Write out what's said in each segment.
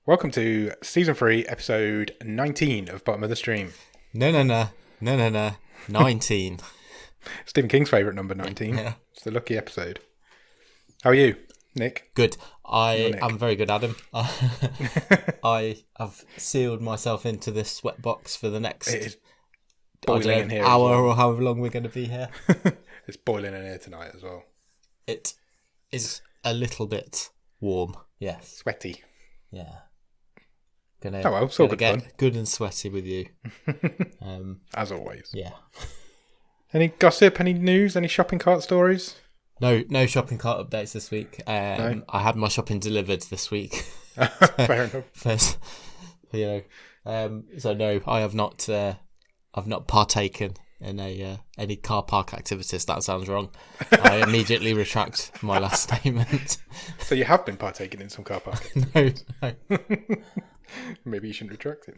Welcome to Season 3, Episode 19 of Bottom of the Stream. No. 19. Stephen King's favourite number, 19. Yeah. It's the lucky episode. How are you, Nick? Good. Nick. I'm very good, Adam. I have sealed myself into this sweat box for the next It is boiling in here hour as well. or however long we're going to be here. It's boiling in here tonight as well. It is a little bit warm. Yes. Sweaty. Yeah. It's all good get fun. Good and sweaty with you. As always. Yeah. Any gossip, any news, any shopping cart stories? No shopping cart updates this week. No. I had my shopping delivered this week. Fair enough. First, so no, I have not. I've not partaken in any car park activities. That sounds wrong. I immediately retract my last statement. So you have been partaking in some car parking? No. Maybe you shouldn't retract it.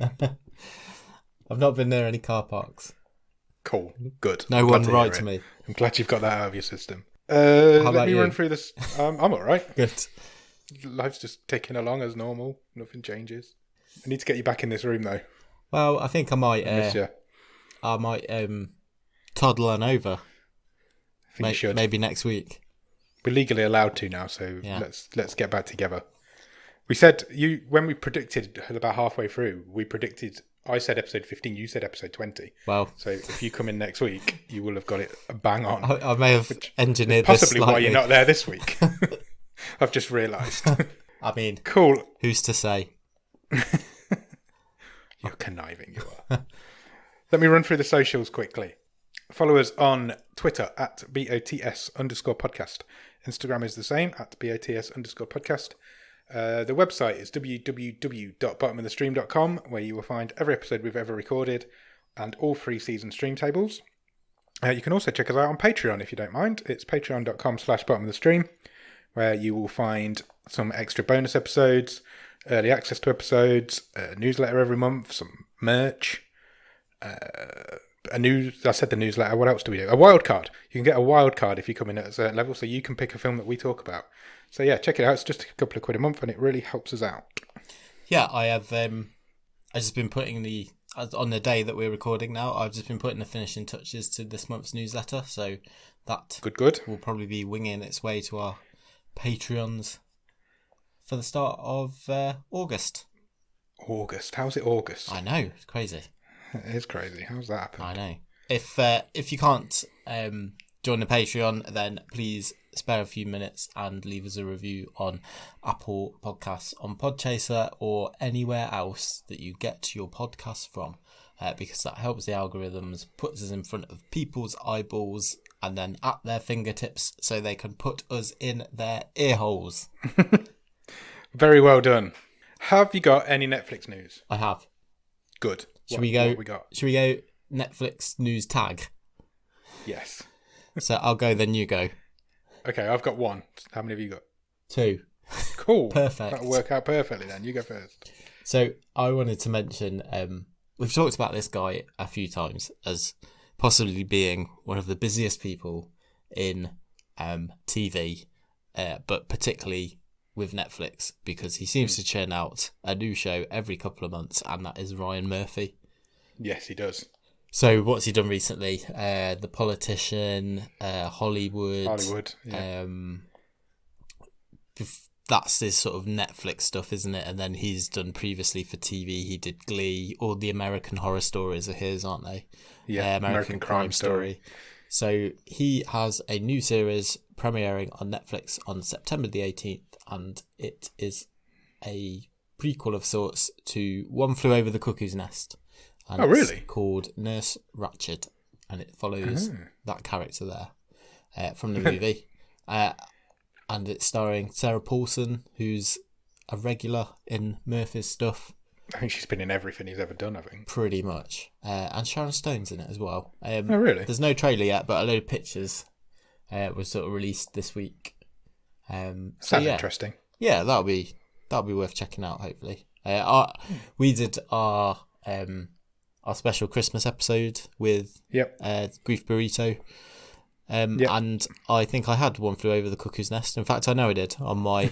I've not been near any car parks. Cool. Good. No I'm glad one to write hear to it. me. I'm glad you've got that out of your system. How Let about me you? run through this. I'm all right. Good. Life's just ticking along as normal. Nothing changes. I need to get you back in this room, though. Well, I think I might. I miss you. I might toddle on over. I think you should. Maybe next week. We're legally allowed to now, so Yeah. let's get back together. We said when we predicted about halfway through. I said episode 15. You said episode 20. Well, So if you come in next week, you will have got it bang on. I may have engineered this Possibly why slightly. you're not there this week. I've just realised. I mean, Cool. who's to say? You're conniving, you are. Let me run through the socials quickly. Follow us on Twitter at BOTS_podcast. Instagram is the same, at BOTS_podcast. The website is www.bottomofthestream.com, where you will find every episode we've ever recorded and all 3 season stream tables. You can also check us out on Patreon if you don't mind. It's patreon.com/bottomofthestream, where you will find some extra bonus episodes, early access to episodes, a newsletter every month, some merch, I said the newsletter. What else do we do? A wild card. You can get a wild card if you come in at a certain level, so you can pick a film that we talk about. So yeah, check it out. It's just a couple of quid a month, and it really helps us out. Yeah, I have. I just been putting on the day that we're recording now. I've just been putting the finishing touches to this month's newsletter. So that Good. will probably be winging its way to our Patreons for the start of August. August. How's it August? I know, it's crazy. It is crazy. How's that happen? I know. If you can't join the Patreon, then please spare a few minutes and leave us a review on Apple Podcasts, on Podchaser, or anywhere else that you get your podcasts from, because that helps the algorithms, puts us in front of people's eyeballs and then at their fingertips so they can put us in their ear holes. Very well done. Have you got any Netflix news? I have. Good. Should we go? What we got? Should we go Netflix news tag? Yes. So I'll go, then you go. Okay, I've got 1. How many have you got? 2. Cool. Perfect. That'll work out perfectly then. You go first. So I wanted to mention, we've talked about this guy a few times as possibly being one of the busiest people in TV, but particularly with Netflix, because he seems to churn out a new show every couple of months, and that is Ryan Murphy. Yes, he does. So what's he done recently? The Politician, Hollywood. Yeah. That's this sort of Netflix stuff, isn't it? And then he's done previously for TV. He did Glee. All the American Horror Stories are his, aren't they? Yeah, American Crime Story. So he has a new series premiering on Netflix on September the 18th, and it is a prequel of sorts to One Flew Over the Cuckoo's Nest. And really? It's called Nurse Ratched, and it follows that character there from the movie. And it's starring Sarah Paulson, who's a regular in Murphy's stuff. I think she's been in everything he's ever done, I think. Pretty much. And Sharon Stone's in it as well. Oh, really? There's no trailer yet, but a load of pictures were sort of released this week. Sounds interesting. Yeah, that'll be worth checking out, hopefully. We did our special Christmas episode with Grief Burrito. And I think I had One Flew Over the Cuckoo's Nest. In fact, I know I did on my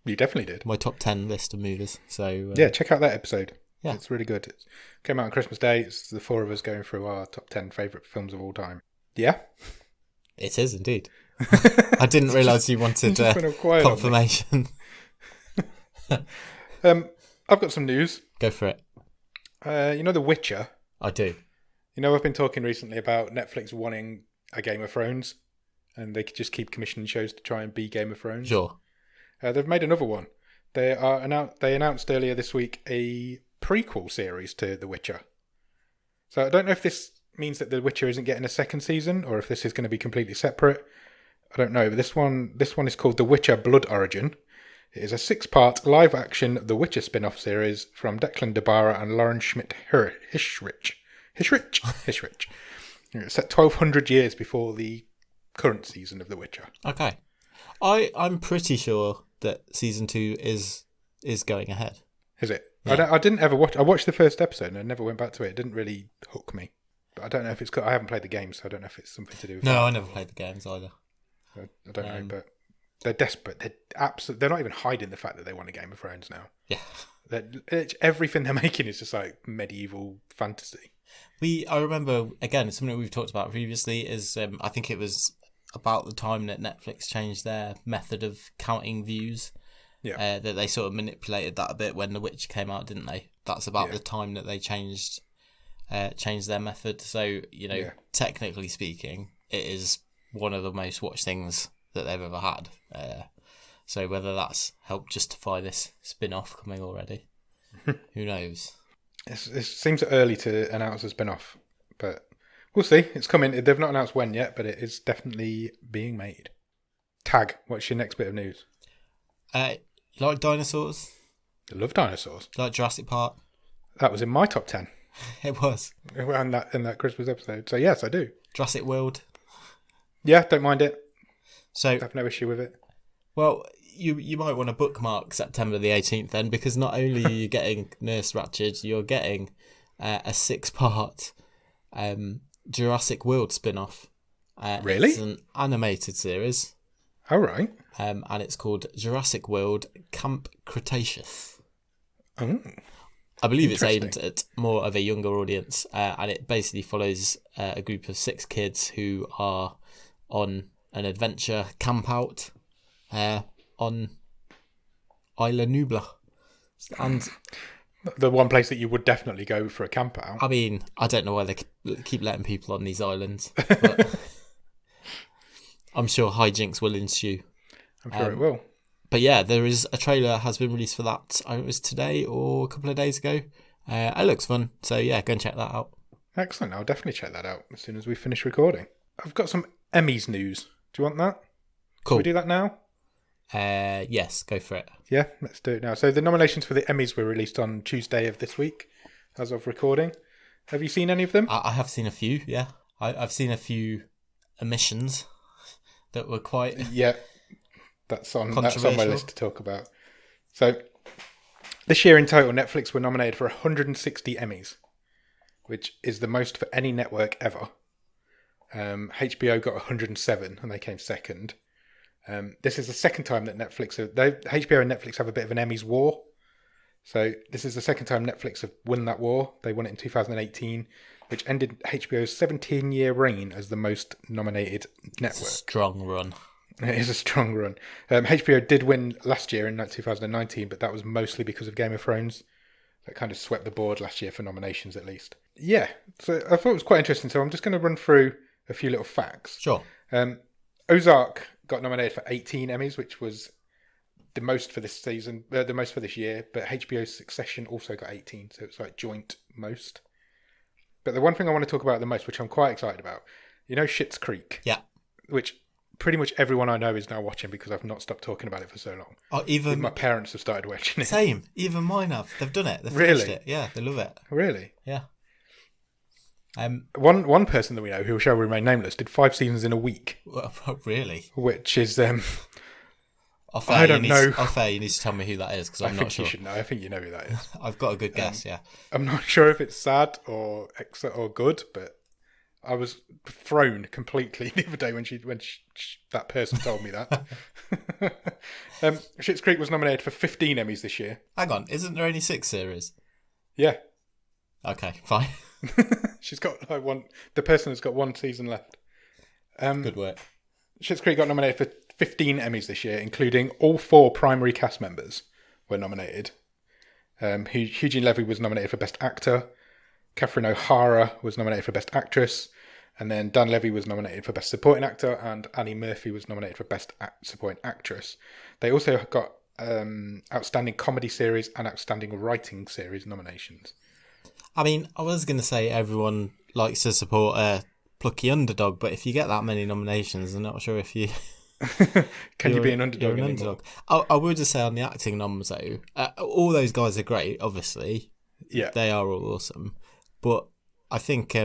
You definitely did. My top 10 list of movies. So yeah, check out that episode. Yeah. It's really good. It came out on Christmas Day. It's the four of us going through our top 10 favourite films of all time. Yeah? It is indeed. I didn't realise you wanted confirmation. I've got some news. Go for it. You know The Witcher? I do. You know, I've been talking recently about Netflix wanting a Game of Thrones, and they could just keep commissioning shows to try and be Game of Thrones. Sure. They've made another one. They announced earlier this week a prequel series to The Witcher. So I don't know if this means that The Witcher isn't getting a second season, or if this is going to be completely separate. I don't know, but this one is called The Witcher Blood Origin. It is a 6-part live-action The Witcher spin-off series from Declan DeBarra and Lauren Schmidt-Hissrich. It's set 1,200 years before the current season of The Witcher. Okay. I'm pretty sure that season 2 is going ahead. Is it? Yeah. I didn't ever watch. I watched the first episode and I never went back to it. It didn't really hook me. But I don't know if it's. I haven't played the game, so I don't know if it's something to do with No, that. I never played the games either. I don't know, but they're desperate. They're not even hiding the fact that they want a Game of Thrones now. Yeah. Everything they're making is just like medieval fantasy. I remember, again, something we've talked about previously is I think it was about the time that Netflix changed their method of counting views. Yeah. That they sort of manipulated that a bit when The Witcher came out, didn't they? That's about the time that they changed their method. So, technically speaking, it is one of the most watched things that they've ever had. So whether that's helped justify this spin-off coming already, who knows? It seems early to announce a spin-off, but we'll see. It's coming. They've not announced when yet, but it is definitely being made. Tag, what's your next bit of news? You like dinosaurs? I love dinosaurs. You like Jurassic Park? That was in my top 10. It was. In that Christmas episode. So yes, I do. Jurassic World? Yeah, don't mind it. So I have no issue with it. Well, you might want to bookmark September the 18th then, because not only are you getting Nurse Ratched, you're getting a 6-part Jurassic World spin-off. Really? It's an animated series. All right. And it's called Jurassic World Camp Cretaceous. Oh, I believe it's aimed at more of a younger audience, and it basically follows a group of 6 kids who are on an adventure camp out on Isla Nublar. And the one place that you would definitely go for a camp out. I mean, I don't know why they keep letting people on these islands, but I'm sure hijinks will ensue. I'm sure it will. But yeah, there is a trailer has been released for that. I think it was today or a couple of days ago. It looks fun. So yeah, go and check that out. Excellent. I'll definitely check that out as soon as we finish recording. I've got some Emmys news. Do you want that? Cool. Can we do that now? Yes, go for it. Yeah, let's do it now. So the nominations for the Emmys were released on Tuesday of this week, as of recording. Have you seen any of them? I have seen a few, yeah. I've seen a few omissions that were quite yeah, that's on my list to talk about. So this year in total, Netflix were nominated for 160 Emmys, which is the most for any network ever. HBO got 107 and they came second. This is the second time that HBO and Netflix have a bit of an Emmys war. So this is the second time Netflix have won that war. They won it in 2018, which ended HBO's 17-year reign as the most nominated network. It's a strong run. It is a strong run. HBO did win last year in 2019, but that was mostly because of Game of Thrones. That kind of swept the board last year for nominations, at least. Yeah, so I thought it was quite interesting. So I'm just going to run through a few little facts. Sure. Ozark got nominated for 18 Emmys, which was the most for this season, the most for this year. But HBO's Succession also got 18, so it's like joint most. But the one thing I want to talk about the most, which I'm quite excited about, you know, Schitt's Creek. Yeah. Which pretty much everyone I know is now watching because I've not stopped talking about it for so long. Oh, even my parents have started watching it. Same. Even mine have. They've done it. They've Really? finished it. Yeah, they love it. Really? Yeah. One person that we know who shall remain nameless did 5 seasons in a week. Well, really? Which is I don't know. You need to tell me who that is because I'm not sure. You should know. I think you know who that is. I've got a good guess. Yeah. I'm not sure if it's sad or good, but I was thrown completely the other day when that person told me that. Schitt's Creek was nominated for 15 Emmys this year. Hang on, isn't there only 6 series? Yeah. Okay, fine. She's got like one. The person has got 1 season left. Good work. Schitt's Creek got nominated for 15 Emmys this year, including all 4 primary cast members were nominated. Eugene Levy was nominated for Best Actor. Catherine O'Hara was nominated for Best Actress. And then Dan Levy was nominated for Best Supporting Actor, and Annie Murphy was nominated for Best Supporting Actress. They also got Outstanding Comedy Series and Outstanding Writing Series nominations. I mean, I was going to say everyone likes to support a plucky underdog, but if you get that many nominations, I'm not sure if you... Can you be an underdog anymore? I would just say on the acting noms, though, all those guys are great, obviously. Yeah. They are all awesome. But I think...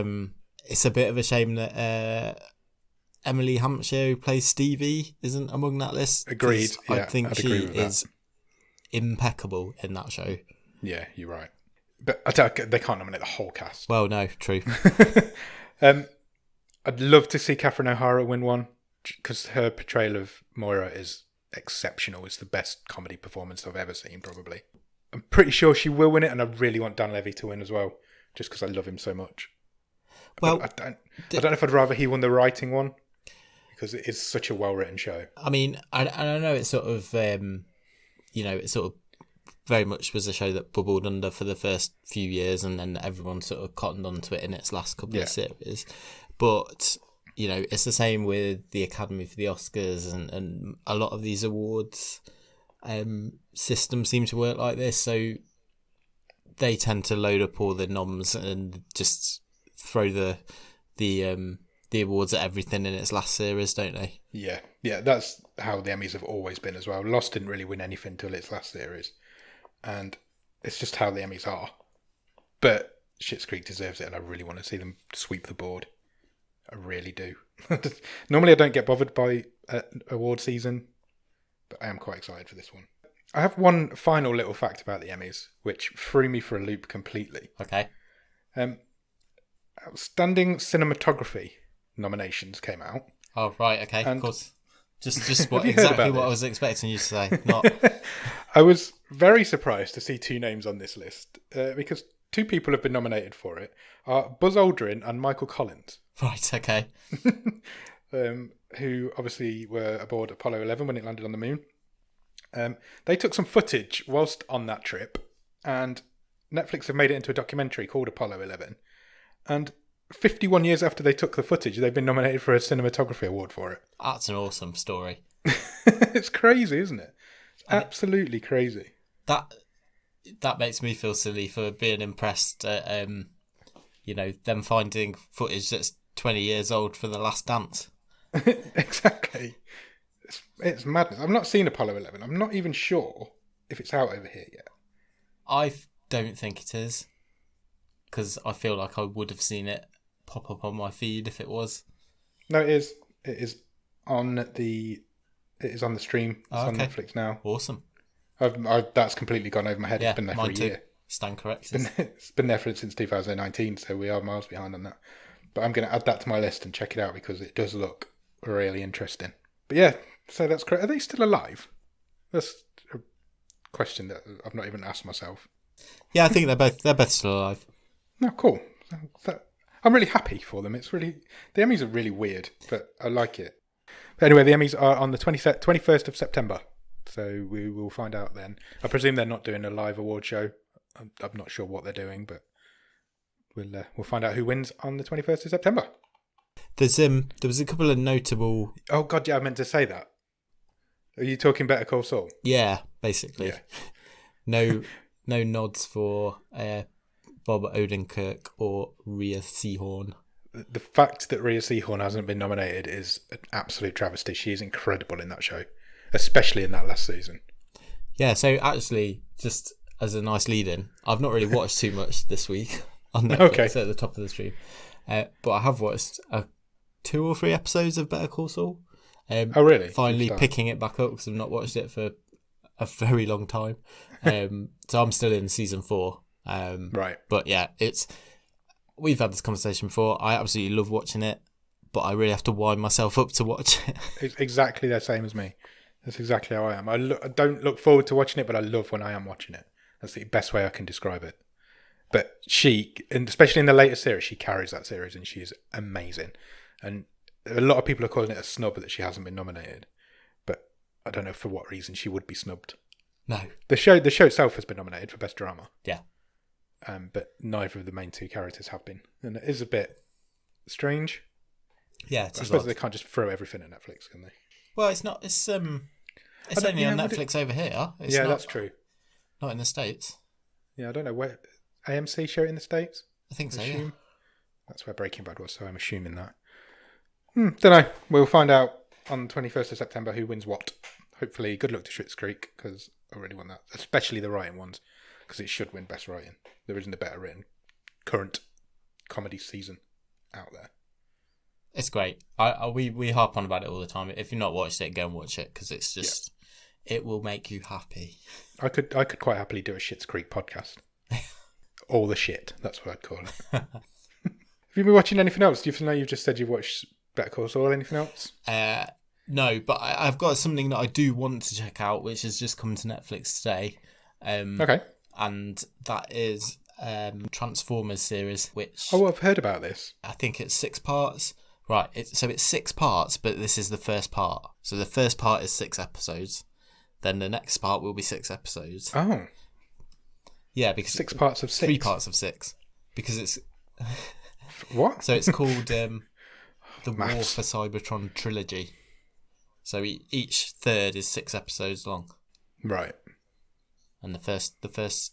it's a bit of a shame that Emily Hampshire, who plays Stevie, isn't among that list. Agreed. Yeah, I think she is that. Impeccable in that show. Yeah, you're right. But they can't nominate the whole cast. Well, no, true. I'd love to see Catherine O'Hara win one, because her portrayal of Moira is exceptional. It's the best comedy performance I've ever seen, probably. I'm pretty sure she will win it, and I really want Dan Levy to win as well, just because I love him so much. Well, I don't know if I'd rather he won the writing one, because it is such a well-written show. I mean, I know it's sort of, it sort of very much was a show that bubbled under for the first few years, and then everyone sort of cottoned onto it in its last couple of series. But, it's the same with the Academy for the Oscars, and a lot of these awards systems seem to work like this, so they tend to load up all the noms and just throw the awards at everything in its last series, don't they? Yeah, that's how the Emmys have always been as well. Lost didn't really win anything till its last series, and it's just how the Emmys are. But Schitt's Creek deserves it, and I really want to see them sweep the board. I really do. Normally I don't get bothered by award season, but I am quite excited for this one. I have one final little fact about the Emmys, which threw me for a loop completely. Okay. Outstanding Cinematography nominations came out. Oh, right, okay, and of course. Just exactly what I was expecting you to say. Not. I was very surprised to see 2 names on this list, because 2 people have been nominated for it, are Buzz Aldrin and Michael Collins. Right, okay. Who obviously were aboard Apollo 11 when it landed on the moon. They took some footage whilst on that trip, and Netflix have made it into a documentary called Apollo 11. And 51 years after they took the footage, they've been nominated for a cinematography award for it. That's an awesome story. It's crazy, isn't it? It's absolutely crazy. That makes me feel silly for being impressed at, them finding footage that's 20 years old for The Last Dance. Exactly. It's madness. I've not seen Apollo 11. I'm not even sure if it's out over here yet. I don't think it is, because I feel like I would have seen it pop up on my feed if it was. No, it is. It is on the stream. It's on Netflix now. Awesome. That's completely gone over my head. Yeah, it's been there for a year. Stand correct. It's been there since 2019, so we are miles behind on that. But I'm going to add that to my list and check it out, because it does look really interesting. But yeah, so that's correct. Are they still alive? That's a question that I've not even asked myself. Yeah, I think they're both still alive. No, cool. I'm really happy for them. The Emmys are really weird, but I like it. But anyway, the Emmys are on the 21st of September, so we will find out then. I presume they're not doing a live award show. I'm not sure what they're doing, but we'll find out who wins on the 21st of September. There was a couple of notable. Oh God, yeah, I meant to say that. Are you talking Better Call Saul? Yeah, basically. Yeah. No nods for Bob Odenkirk or Rhea Seehorn. The fact that Rhea Seehorn hasn't been nominated is an absolute travesty. She is incredible in that show, especially in that last season. Yeah, so actually, just as a nice lead-in, I've not really watched too much this week on Netflix at the top of the stream, but I have watched 2 or 3 episodes of Better Call Saul. Oh, really? Finally picking it back up, because I've not watched it for a very long time. So I'm still in season 4. Right. But yeah, we've had this conversation before. I absolutely love watching it, but I really have to wind myself up to watch it. Exactly the same as me. That's exactly how I am. I don't look forward to watching it, but I love when I am watching it. That's the best way I can describe it. But she, and especially in the later series, she carries that series and she is amazing. And a lot of people are calling it a snub that she hasn't been nominated. But I don't know for what reason she would be snubbed. No. The show itself has been nominated for Best Drama. Yeah. But neither of the main two characters have been. And it is a bit strange. Yeah, I suppose they can't just throw everything at Netflix, can they? Well, it's not. It's only on Netflix over here. It's yeah, not, that's true. Not in the States. Yeah, I don't know where AMC show it in the States. I think so. Yeah. That's where Breaking Bad was, so I'm assuming that. Don't know. We'll find out on the 21st of September who wins what. Hopefully, good luck to Schitt's Creek because I really want that, especially the writing ones, because it should win Best Writing. There isn't a better written current comedy season out there. It's great. We harp on about it all the time. If you've not watched it, go and watch it because it's just it will make you happy. I could quite happily do a Schitt's Creek podcast. All the shit. That's what I'd call it. Have you been watching anything else? Do you know you've just said you've watched Better Call Saul? Anything else? No, but I've got something that I do want to check out, which has just come to Netflix today. Okay. And that is Transformers series, which I've heard about this. I think it's 6 parts. Right, it's 6 parts, but this is the first part. So the first part is 6 episodes. Then the next part will be 6 episodes. Oh. Yeah, because 6 parts of 6. 3 parts of 6. Because it's what? So it's called the War Maths. for Cybertron trilogy. So each third is 6 episodes long. Right. And the first third's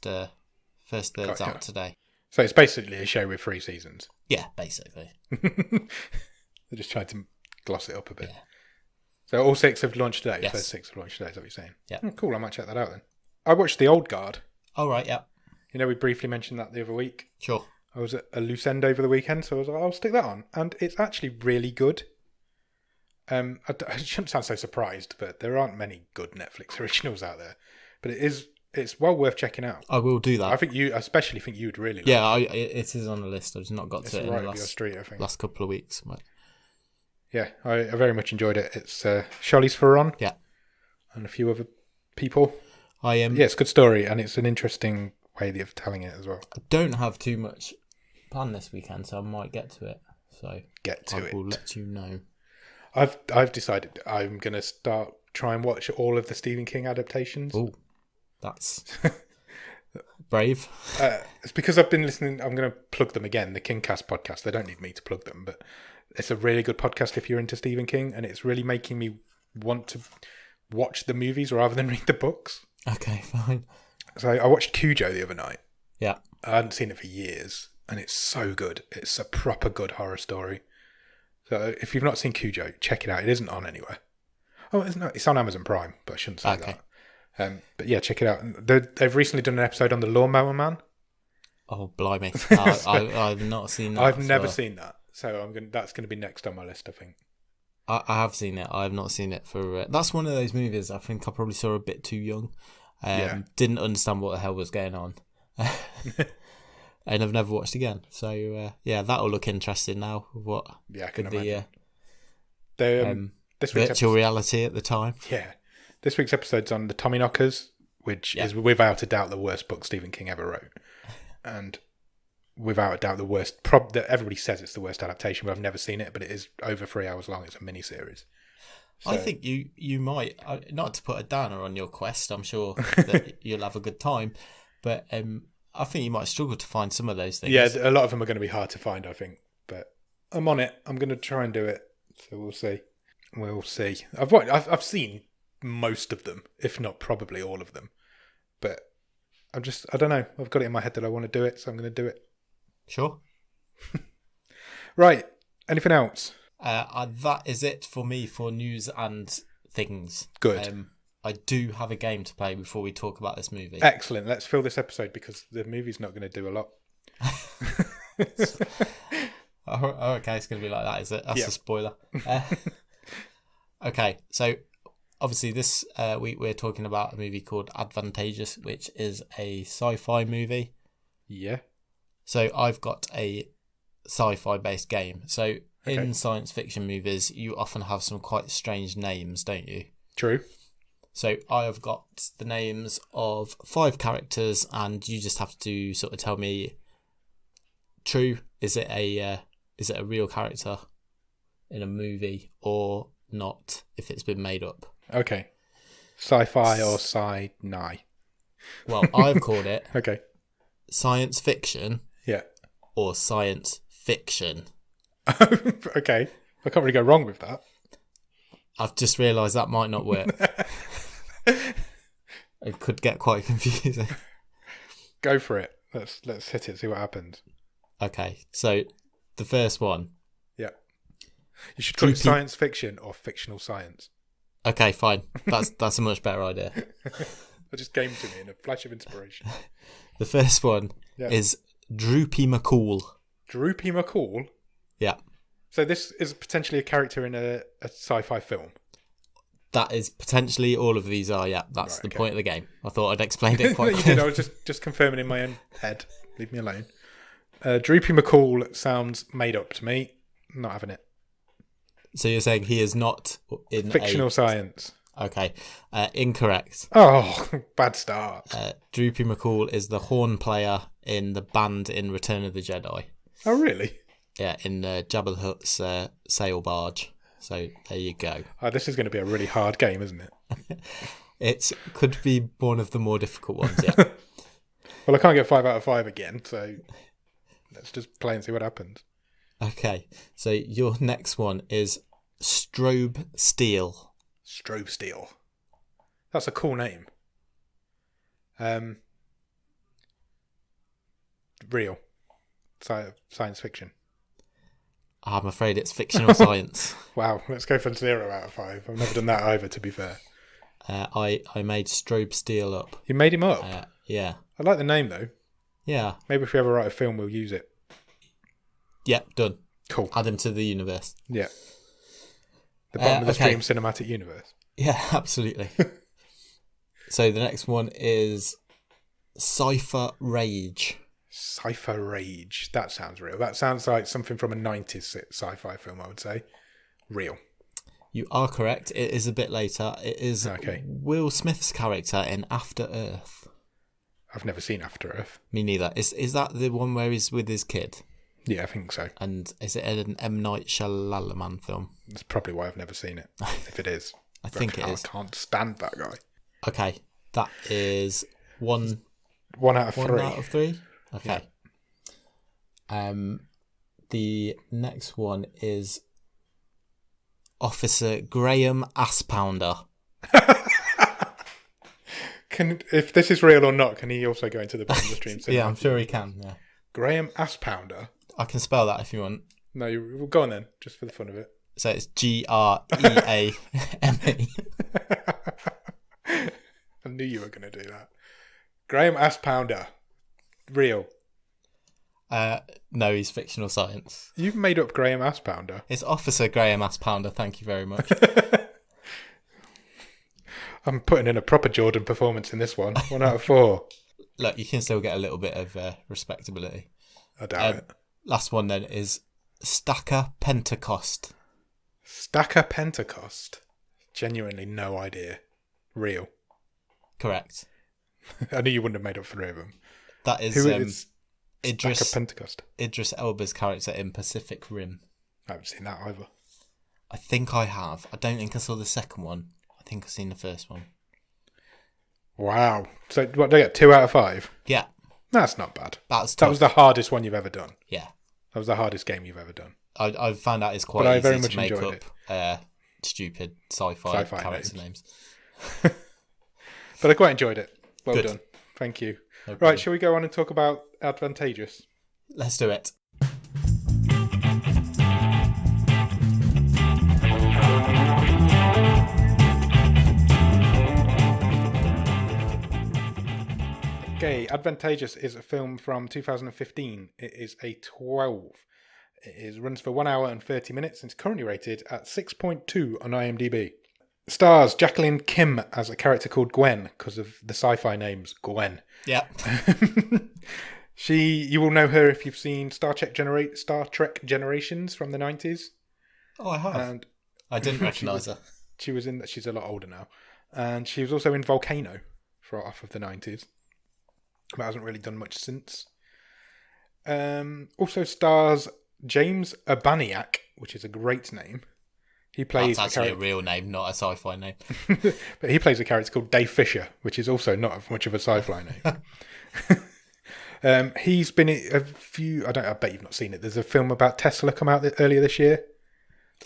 out today. So it's basically a show with 3 seasons. Yeah, basically. They just tried to gloss it up a bit. Yeah. So all 6 have launched today. Yes. First 6 have launched today. Is that what you're saying? Yeah. Oh, cool. I might check that out then. I watched The Old Guard. Oh right, yeah. You know, we briefly mentioned that the other week. Sure. I was at a loose end over the weekend, so I was like, I'll stick that on, and it's actually really good. I shouldn't sound so surprised, but there aren't many good Netflix originals out there. But it's well worth checking out. I will do that. I especially think you'd really like it. It is on the list. I've just not got to it right in the up your street, I think. last couple of weeks. But... Yeah, I very much enjoyed it. It's Charlize Theron. Yeah. And a few other people. Yeah, it's a good story, and it's an interesting way of telling it as well. I don't have too much planned this weekend, so I might get to it. So I will let you know. I've decided I'm going to start try and watch all of the Stephen King adaptations. Oh, that's brave. It's because I've been listening. I'm going to plug them again. The Kingcast podcast. They don't need me to plug them, but it's a really good podcast if you're into Stephen King, and it's really making me want to watch the movies rather than read the books. Okay, fine. So I watched Cujo the other night. Yeah. I hadn't seen it for years, and it's so good. It's a proper good horror story. So if you've not seen Cujo, check it out. It isn't on anywhere. Oh, it's on Amazon Prime, but I shouldn't say that. But yeah, check it out. They've recently done an episode on the Lawnmower Man. Oh, blimey. I've not seen that. I've never seen that. So that's going to be next on my list, I think. I have seen it. I have not seen it for... that's one of those movies I think I probably saw a bit too young. Didn't understand what the hell was going on. And I've never watched again. So, that'll look interesting now. What? Yeah, I can imagine. This virtual reality at the time. Yeah. This week's episode's on the Tommyknockers, which is without a doubt the worst book Stephen King ever wrote. And without a doubt the worst... everybody says it's the worst adaptation, but I've never seen it, but it is over 3 hours long. It's a mini-series. So, I think you might... not to put a downer on your quest, I'm sure that you'll have a good time, but I think you might struggle to find some of those things. Yeah, a lot of them are going to be hard to find, I think. But I'm on it. I'm going to try and do it. So we'll see. We'll see. I've seen most of them, if not probably all of them. But I don't know. I've got it in my head that I want to do it, so I'm going to do it. Sure. Right. Anything else? That is it for me for news and things. Good. I do have a game to play before we talk about this movie. Excellent. Let's fill this episode because the movie's not going to do a lot. Oh, okay, it's going to be like that, is it? That's a spoiler. Okay, so obviously this week we're talking about a movie called Advantageous, which is a sci-fi movie. Yeah. So I've got a sci-fi based game. So in science fiction movies, you often have some quite strange names, don't you? True. So I have got the names of 5 characters, and you just have to sort of tell me true. Is it a real character in a movie or not? If it's been made up. Okay. Sci-fi or sci-ni? Well, I've called it Okay. science fiction. Yeah. Or science fiction. Okay. I can't really go wrong with that. I've just realised that might not work. It could get quite confusing. Go for it. Let's hit it, see what happens. Okay, so the first one. Yeah. You should call it science fiction or fictional science. Okay, fine. That's a much better idea. It just came to me in a flash of inspiration. The first one is Droopy McCool. Droopy McCool? Yeah. So this is potentially a character in a sci-fi film. That is potentially all of these are, yeah. That's the point of the game. I thought I'd explained it quite You clearly. did, I was just confirming in my own head. Leave me alone. Droopy McCool sounds made up to me. Not having it. So you're saying he is not in Fictional science. Okay. Incorrect. Oh, bad start. Droopy McCool is the horn player in the band in Return of the Jedi. Oh, really? Yeah, in Jabba the Hutt's sail barge. So there you go. Oh, this is going to be a really hard game, isn't it? It could be one of the more difficult ones, yeah. Well, I can't get 5 out of 5 again, so let's just play and see what happens. Okay, so your next one is Strobe Steel. Strobe Steel. That's a cool name. Real. Science fiction. I'm afraid it's fictional science. Wow, let's go for 0 out of 5. I've never done that either, to be fair. I made Strobe Steel up. You made him up? Yeah. I like the name, though. Yeah. Maybe if we ever write a film, we'll use it. Yep, done. Cool. Add him to the universe. Yeah. The bottom of the stream cinematic universe. Yeah, absolutely. So the next one is Cypher Rage. Cypher Rage. That sounds real. That sounds like something from a 90s sci-fi film, I would say. Real. You are correct. It is a bit later. It is Okay. Will Smith's character in After Earth. I've never seen After Earth. Me neither. Is that the one where he's with his kid? Yeah, I think so. And is it an M. Night Shyamalan film? That's probably why I've never seen it. If it is. I think it is. I can't stand that guy. Okay. That is one out of 3. 1 out of 3? Okay. Yeah. The next one is Officer Graham Asspounder. If this is real or not, can he also go into the bottom of the stream? Yeah, I'm sure he can. Yeah. Graham Asspounder. I can spell that if you want. No, well, go on then, just for the fun of it. So it's Greaame. I knew you were going to do that. Graham Asspounder. Real. No, he's fictional science. You've made up Graham Asspounder. It's Officer Graham Asspounder. Thank you very much. I'm putting in a proper Jordan performance in this one. 1 out of 4. Look, you can still get a little bit of respectability. I doubt it. Last one then is Stacker Pentecost. Stacker Pentecost. Genuinely no idea. Real. Correct. I knew you wouldn't have made up 3 of them. That is Who is Idris Stacker Pentecost? Idris Elba's character in Pacific Rim. I haven't seen that either. I think I have. I don't think I saw the second one. I think I've seen the first one. Wow. So what, they get 2 out of 5? Yeah. That's not bad. That's tough. That was the hardest one you've ever done. Yeah. That was the hardest game you've ever done. I found out it's quite But I easy very to much make enjoyed up stupid sci-fi character names. But I quite enjoyed it. Well Good. done. Thank you. No Right, problem. shall we go on and talk about Advantageous? Let's do it. Okay, Advantageous is a film from 2015. It is a 12. Runs for 1 hour and 30 minutes and is currently rated at 6.2 on IMDb. Stars Jacqueline Kim as a character called Gwen because of the sci-fi names Gwen. Yeah. You will know her if you've seen Star Trek Generations from the 90s. Oh, I have. And I didn't recognise her. she's a lot older now. And she was also in Volcano off of the 90s. But hasn't really done much since. Also stars James Urbaniak, which is a great name. He plays That's actually a real name, not a sci-fi name. But he plays a character called Dave Fisher, which is also not much of a sci-fi name. He's been in a few... I bet you've not seen it. There's a film about Tesla come out earlier this year.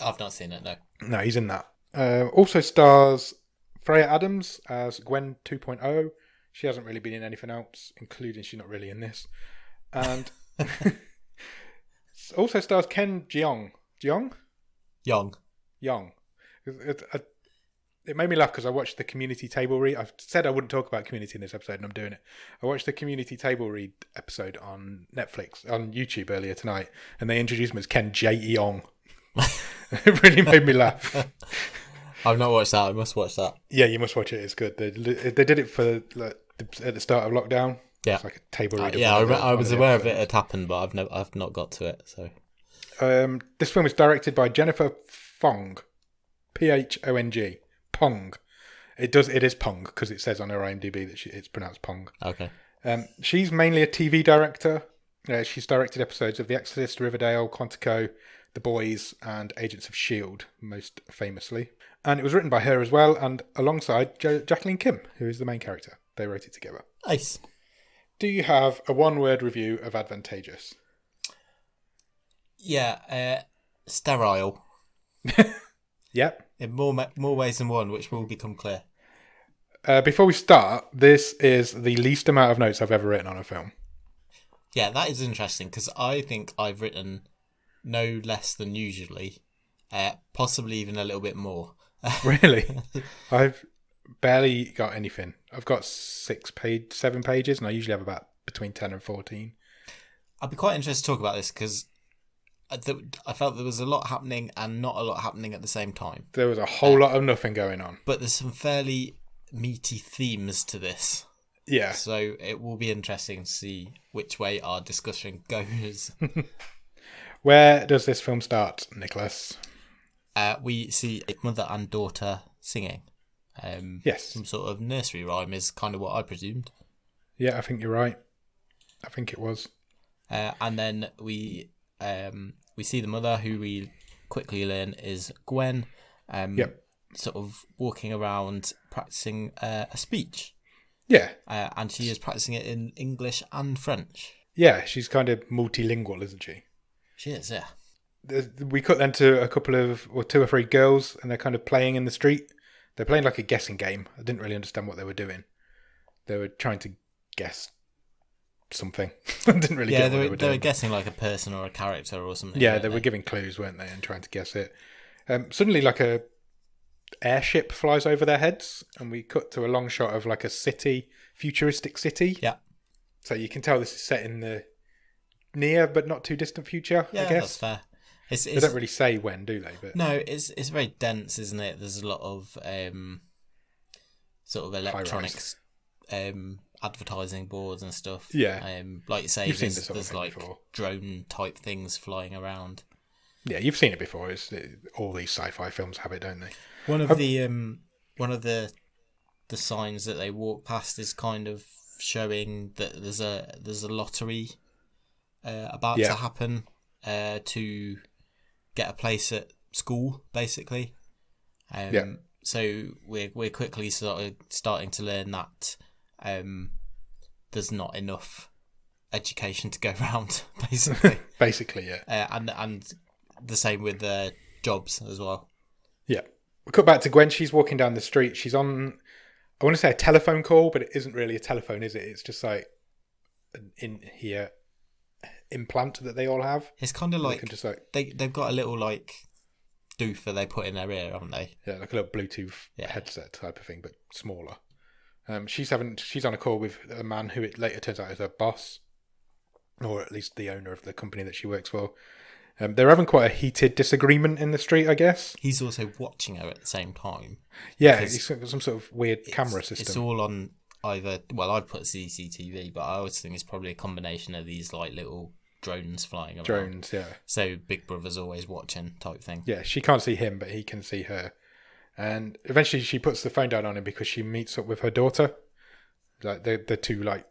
I've not seen it, no. No, he's in that. Also stars Freya Adams as Gwen 2.0. She hasn't really been in anything else, including she's not really in this. And also stars Ken Jeong. Jeong? Young. It made me laugh because I watched the community table read. I said I wouldn't talk about community in this episode, and I'm doing it. I watched the community table read episode on Netflix, on YouTube earlier tonight, and they introduced him as Ken Jeong. It really made me laugh. I've not watched that. I must watch that. Yeah, you must watch it. It's good. They did it for at the start of lockdown. Yeah, it's like a table read. Yeah, I was aware of it had happened, but I've not got to it. So, this film is directed by Jennifer Phong, Phong. Pong. It is Pong because it says on her IMDb that it's pronounced Pong. Okay. She's mainly a TV director. She's directed episodes of The Exorcist, Riverdale, Quantico, The Boys, and Agents of S.H.I.E.L.D. most famously. And it was written by her as well, and alongside Jacqueline Kim, who is the main character. They wrote it together. Nice. Do you have a one-word review of Advantageous? Yeah, sterile. Yep. In more ways than one, which will become clear. Before we start, this is the least amount of notes I've ever written on a film. Yeah, that is interesting, because I think I've written no less than usually, possibly even a little bit more. Really? I've barely got anything. I've got 7 pages, and I usually have about between 10 and 14. I'd be quite interested to talk about this, because I felt there was a lot happening and not a lot happening at the same time. There was a whole lot of nothing going on. But there's some fairly meaty themes to this. Yeah. So it will be interesting to see which way our discussion goes. Where does this film start, Nicholas? We see a mother and daughter singing. Yes. Some sort of nursery rhyme is kind of what I presumed. Yeah, I think you're right. I think it was. And then we see the mother, who we quickly learn is Gwen, sort of walking around practicing a speech. Yeah. And she is practicing it in English and French. Yeah, she's kind of multilingual, isn't she? She is, yeah. We cut then to a couple of, or 2 or 3 girls, and they're kind of playing in the street. They're playing like a guessing game. I didn't really understand what they were doing. They were trying to guess something. I didn't really get what they were doing. They were guessing like a person or a character or something. Yeah, they were giving clues, weren't they, and trying to guess it. Suddenly, like a airship flies over their heads, and we cut to a long shot of like a city, futuristic city. Yeah. So you can tell this is set in the near but not too distant future, yeah, I guess. That's fair. They don't really say when, do they? But no, it's very dense, isn't it? There's a lot of sort of electronics, advertising boards and stuff. Yeah. Like you say, You've seen this sort of there's thing like before. drone type things flying around. Yeah, you've seen it before. All these sci-fi films have it, don't they? One of the signs that they walk past is kind of showing that there's a lottery about to happen to get a place at school, basically. So we're quickly starting to learn that there's not enough education to go around, basically. Basically, yeah. And the same with jobs as well. Yeah. We cut back to Gwen. She's walking down the street. She's on, I want to say a telephone call, but it isn't really a telephone, is it? It's just like an in-ear implant that they all have. It's kind of like, just like they've got a little like doofer they put in their ear, haven't they? Yeah, like a little Bluetooth headset type of thing, but smaller. She's on a call with a man who it later turns out is her boss, or at least the owner of the company that she works for. They're having quite a heated disagreement in the street, I guess. He's also watching her at the same time. Yeah, he's got some sort of weird camera system. It's all on either... Well, I'd put CCTV, but I always think it's probably a combination of these like little drones flying around. Drones, yeah. So Big Brother's always watching type thing. Yeah, she can't see him, but he can see her. And eventually she puts the phone down on him because she meets up with her daughter. Like the two like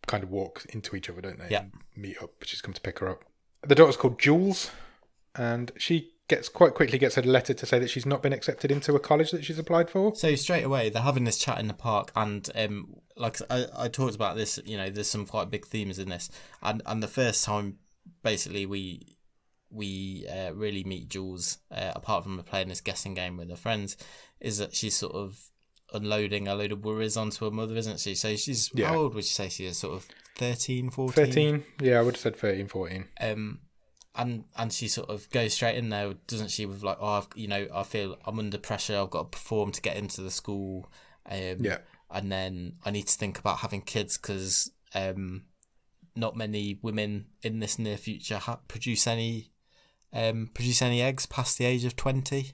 kind of walk into each other, don't they? Yeah. And meet up. She's come to pick her up. The daughter's called Jules, and she quite quickly gets a letter to say that she's not been accepted into a college that she's applied for. So straight away they're having this chat in the park, and like I talked about this, there's some quite big themes in this, and the first time basically we really meet Jules, apart from playing this guessing game with her friends, is that she's sort of unloading a load of worries onto her mother, isn't she? So she's, how old would you say she is? Sort of 13, 14? 13, yeah, I would have said 13, 14. And she sort of goes straight in there, doesn't she, with like, I feel I'm under pressure, I've got to perform to get into the school, and then I need to think about having kids because not many women in this near future produce any eggs past the age of 20.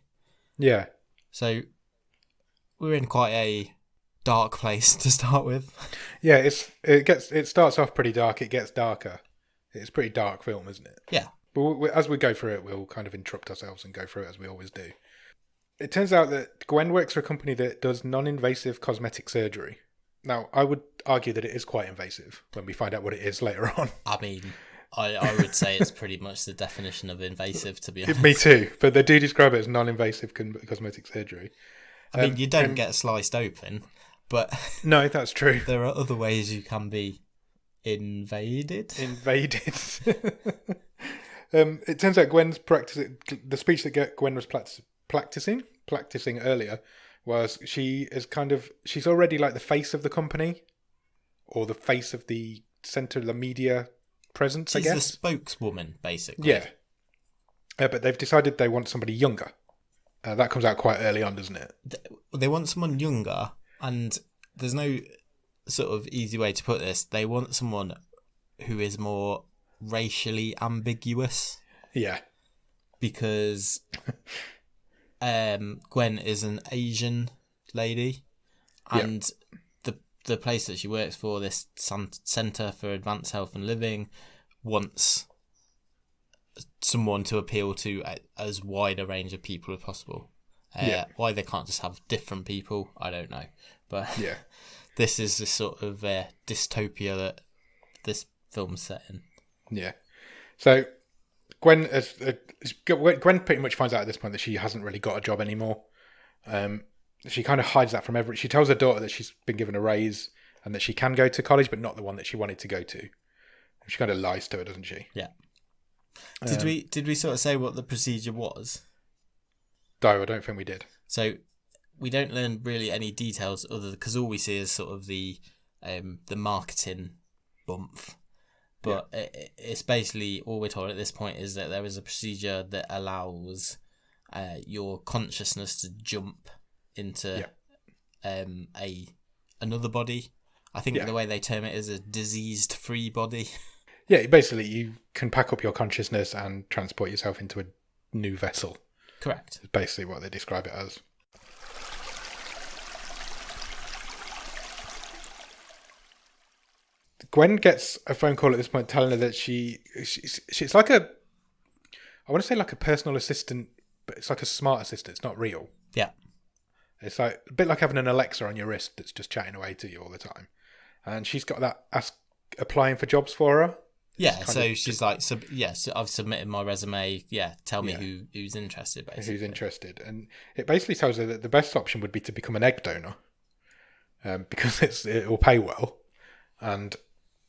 Yeah. So we're in quite a dark place to start with. Yeah, it starts off pretty dark. It gets darker. It's a pretty dark film, isn't it? Yeah. But as we go through it, we'll kind of interrupt ourselves and go through it as we always do. It turns out that Gwen works for a company that does non-invasive cosmetic surgery. Now, I would argue that it is quite invasive when we find out what it is later on. I mean, I would say it's pretty much the definition of invasive, to be honest. Me too, but they do describe it as non-invasive cosmetic surgery. I mean, you don't get sliced open, but... No, that's true. There are other ways you can be invaded. It turns out Gwen's practicing... The speech that Gwen was practicing earlier was she's already like the face of the company, or the face of the centre of the media presence, She's I guess. the spokeswoman, basically. Yeah. But they've decided they want somebody younger. That comes out quite early on, doesn't it? They want someone younger, and there's no sort of easy way to put this. They want someone who is more racially ambiguous. Yeah. Because Gwen is an Asian lady, and the place that she works for, this Centre for Advanced Health and Living, wants someone to appeal to as wide a range of people as possible. Why they can't just have different people, I don't know. But this is the sort of dystopia that this film's set in. Yeah. So Gwen pretty much finds out at this point that she hasn't really got a job anymore. She kind of hides that from everyone. She tells her daughter that she's been given a raise and that she can go to college, but not the one that she wanted to go to. She kind of lies to her, doesn't she? Yeah. Did we sort of say what the procedure was? No, I don't think we did. So we don't learn really any details other because all we see is sort of the marketing bump. But it's basically all we're told at this point is that there is a procedure that allows your consciousness to jump into another body. I think the way they term it is a diseased-free body. Yeah, basically you can pack up your consciousness and transport yourself into a new vessel. Correct. It's basically what they describe it as. Gwen gets a phone call at this point telling her that she's like I want to say like a personal assistant, but it's like a smart assistant. It's not real. Yeah. It's like a bit like having an Alexa on your wrist that's just chatting away to you all the time. And she's got that applying for jobs for her. Yeah, so she's like, yes, I've submitted my resume. Yeah, tell me who's interested, basically. Who's interested. And it basically tells her that the best option would be to become an egg donor because it will pay well. And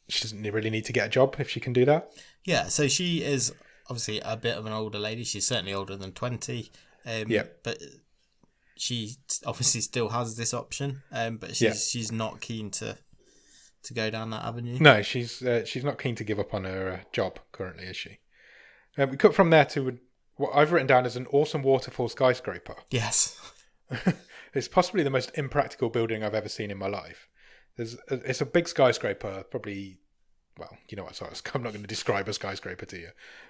she doesn't really need to get a job if she can do that. Yeah, so she is obviously a bit of an older lady. She's certainly older than 20. But she obviously still has this option. But she's not keen to go down that avenue. No, she's not keen to give up on her job currently, is she? We cut from there to what I've written down as an awesome waterfall skyscraper. Yes. It's possibly the most impractical building I've ever seen in my life. It's a big skyscraper, probably, well, you know what sort of, I'm not going to describe a skyscraper to you.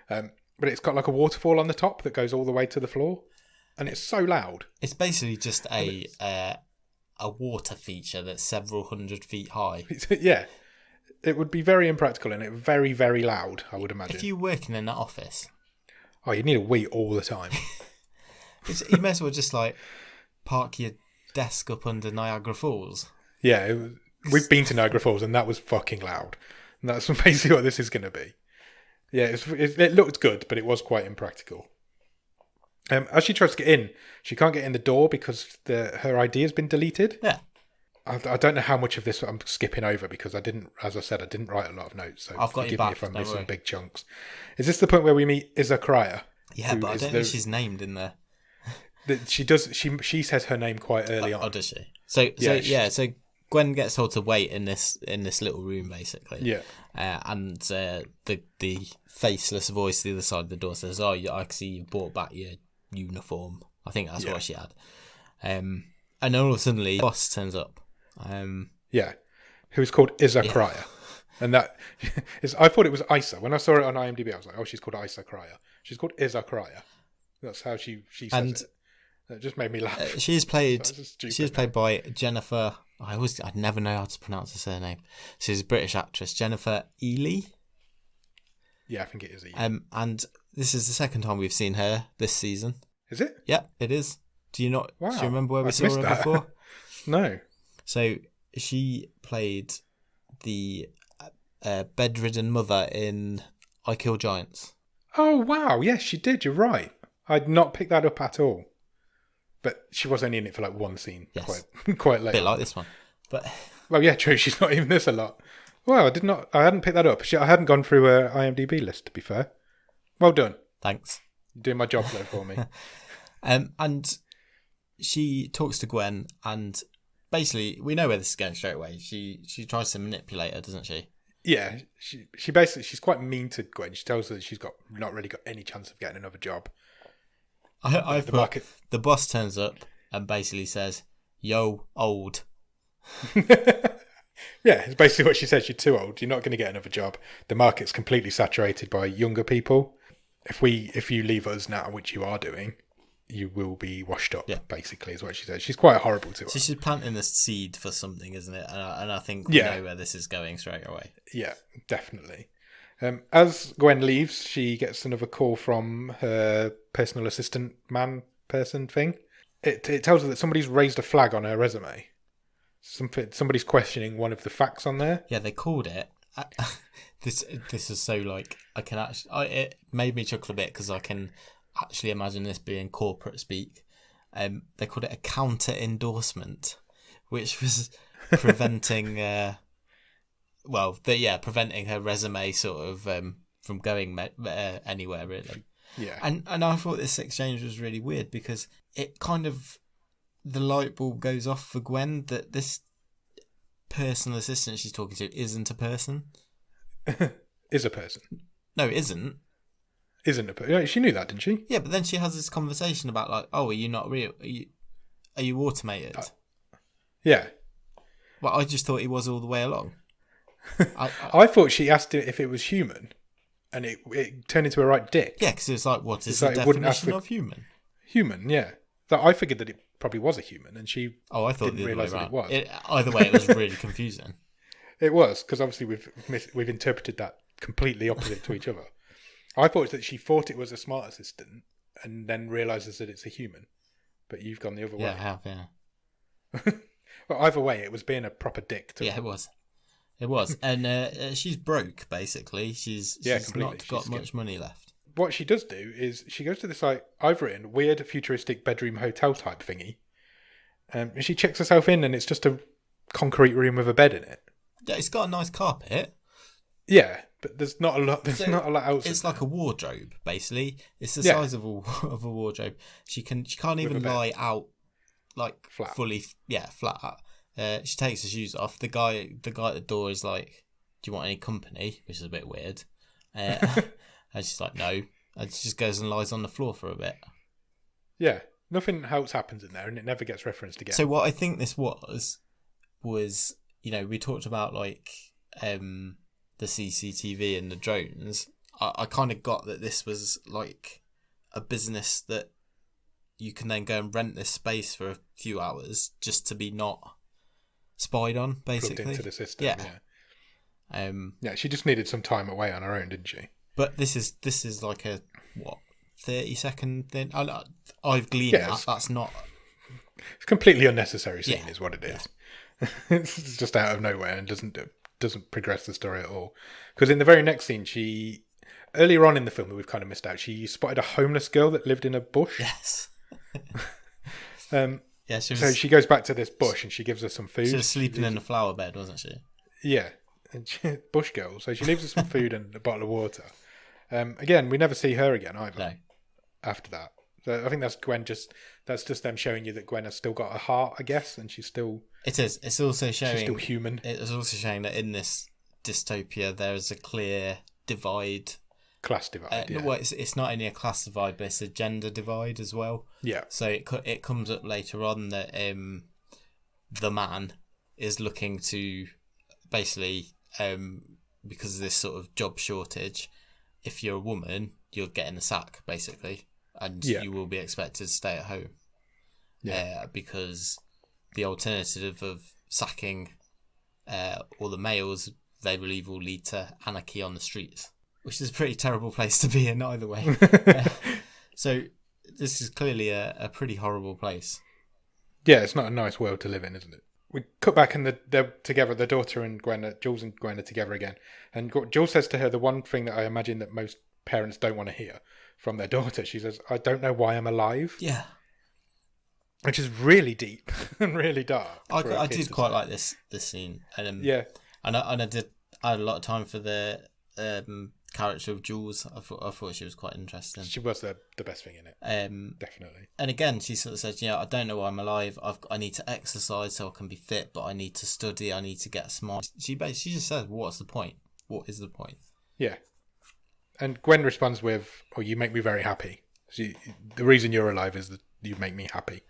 But it's got like a waterfall on the top that goes all the way to the floor. And it's so loud. It's basically just a water feature that's several hundred feet high. Yeah. It would be very impractical and very, very loud, I would imagine. If you're working in that office... Oh, you'd need a wee all the time. You may as well just like park your desk up under Niagara Falls. Yeah, we've been to Niagara Falls and that was fucking loud. And that's basically what this is going to be. Yeah, it looked good, but it was quite impractical. As she tries to get in, she can't get in the door because her ID has been deleted. Yeah. I don't know how much of this I'm skipping over because I didn't write a lot of notes. So I've got you back, if I'm don't missing worry. big chunks. Is this the point where we meet Izakaya? Yeah, but I don't think she's named in there. She does. She says her name quite early on. Oh, does she? So Gwen gets told to wait in this little room basically. Yeah. And the faceless voice the other side of the door says, "Oh, I see you brought back your uniform." I think that's what she had. And then all of a sudden, the boss turns up. Who's called Izakaya. And that is, I thought it was Isa. When I saw it on IMDb, I was like, oh, she's called Isa Cryer. She's called Izakaya. That's how she says it. It just made me laugh. She's played by Jennifer. I never know how to pronounce her surname. She's a British actress, Jennifer Ely. Yeah, I think it is Ely. And this is the second time we've seen her this season. Is it? Yeah, it is. Do you not? Wow. Do you remember where we saw her that. before? No. So she played the bedridden mother in I Kill Giants. Oh, wow. Yes, she did. You're right. I'd not picked that up at all. But she was only in it for like one scene. Yes. Quite late. A bit like this one. But well, yeah, true. She's not even this a lot. Well, I hadn't picked that up. I hadn't gone through her IMDb list, to be fair. Well done. Thanks. You're doing my job there for me. And she talks to Gwen, and basically we know where this is going straight away. She tries to manipulate her, doesn't she? Yeah, she basically, she's quite mean to Gwen. She tells her that she's not really got any chance of getting another job. The boss turns up and basically says, "Yo, old." Yeah, it's basically what she says. You're too old. You're not going to get another job. The market's completely saturated by younger people. If you leave us now, which you are doing, you will be washed up. Yeah. Basically, is what she says. She's quite horrible to her. So she's planting the seed for something, isn't it? And I think we know where this is going straight away. Yeah, definitely. As Gwen leaves, she gets another call from her personal assistant person thing. It tells her that somebody's raised a flag on her resume. Somebody's questioning one of the facts on there. Yeah, they called it. This is so like I can actually. It made me chuckle a bit because I can actually imagine this being corporate speak. They called it a counter endorsement, which was preventing. Preventing her resume sort of from going anywhere really. Yeah. And I thought this exchange was really weird because it kind of the light bulb goes off for Gwen that this personal assistant she's talking to isn't a person. Is a person. No, it isn't. Isn't a person. She knew that, didn't she? Yeah, but then she has this conversation about like, oh, are you not real? Are you automated? Yeah. Well, I just thought he was all the way along. I thought she asked it if it was human, and it turned into a right dick. Yeah, because it's like, what is the definition of human? Human, yeah. So I figured that it probably was a human, and she I thought didn't realise that it was. Either way, it was really confusing. It was, because obviously we've interpreted that completely opposite to each other. I thought that she thought it was a smart assistant, and then realises that it's a human. But you've gone the other way. Yeah, I have, yeah. Well, either way, it was being a proper dick to her. Yeah, it was. It was. And she's broke, basically. She's not got much money left. What she does do is she goes to this, like, I've written, weird futuristic bedroom hotel type thingy. And she checks herself in, and it's just a concrete room with a bed in it. Yeah, it's got a nice carpet. Yeah, but there's not a lot. There's not a lot else. It's like a wardrobe, basically. It's the size of a wardrobe. She can't even lie out like flat. Fully. Yeah, flat out. She takes her shoes off. The guy at the door is like, "Do you want any company?" Which is a bit weird. And she's like, "No." And she just goes and lies on the floor for a bit. Yeah, nothing else happens in there, and it never gets referenced again. So what I think this was, we talked about like the CCTV and the drones. I kind of got that this was like a business that you can then go and rent this space for a few hours just to be not spied on, basically. Plugged into the system, yeah. She just needed some time away on her own, didn't she? But this is like a 30-second thing. I've gleaned that. That's not It's a completely unnecessary scene, Yeah. is what it is. It's just out of nowhere and doesn't progress the story at all. Because in the very next scene, earlier on in the film that we've kind of missed out, she spotted a homeless girl that lived in a bush. Yes. Yeah, so she goes back to this bush and she gives her some food. She was sleeping in a flower bed, wasn't she? Yeah, and bush girl. So she leaves her some food and a bottle of water. Again, we never see her again either. No. After that, so I think that's Gwen. That's just them showing you that Gwen has still got a heart, I guess, and she's still. It is. It's also showing. She's still human. It is also showing that in this dystopia there is a clear divide. Class divide. Yeah. Well, it's not only a class divide, but it's a gender divide as well. Yeah. So it comes up later on that the man is looking to basically because of this sort of job shortage, if you're a woman, you're getting a sack basically, and you will be expected to stay at home. Yeah. Because the alternative of sacking all the males, they believe, will lead to anarchy on the streets, which is a pretty terrible place to be in either way. So this is clearly a pretty horrible place. Yeah, it's not a nice world to live in, isn't it? We cut back and they're together, the daughter and Gwen, Jules and Gwen are together again. And Jules says to her the one thing that I imagine that most parents don't want to hear from their daughter. She says, "I don't know why I'm alive." Yeah. Which is really deep and really dark. I did quite like this scene. And, yeah. And I had a lot of time for the character of Jules. I thought she was quite interesting. She was the best thing in it. Definitely. And again, she sort of says, I don't know why I'm alive. I need to exercise so I can be fit, but I need to study. I need to get smart. She just says, what's the point? What is the point? Yeah. And Gwen responds with, "Oh, you make me very happy. The reason you're alive is that you make me happy."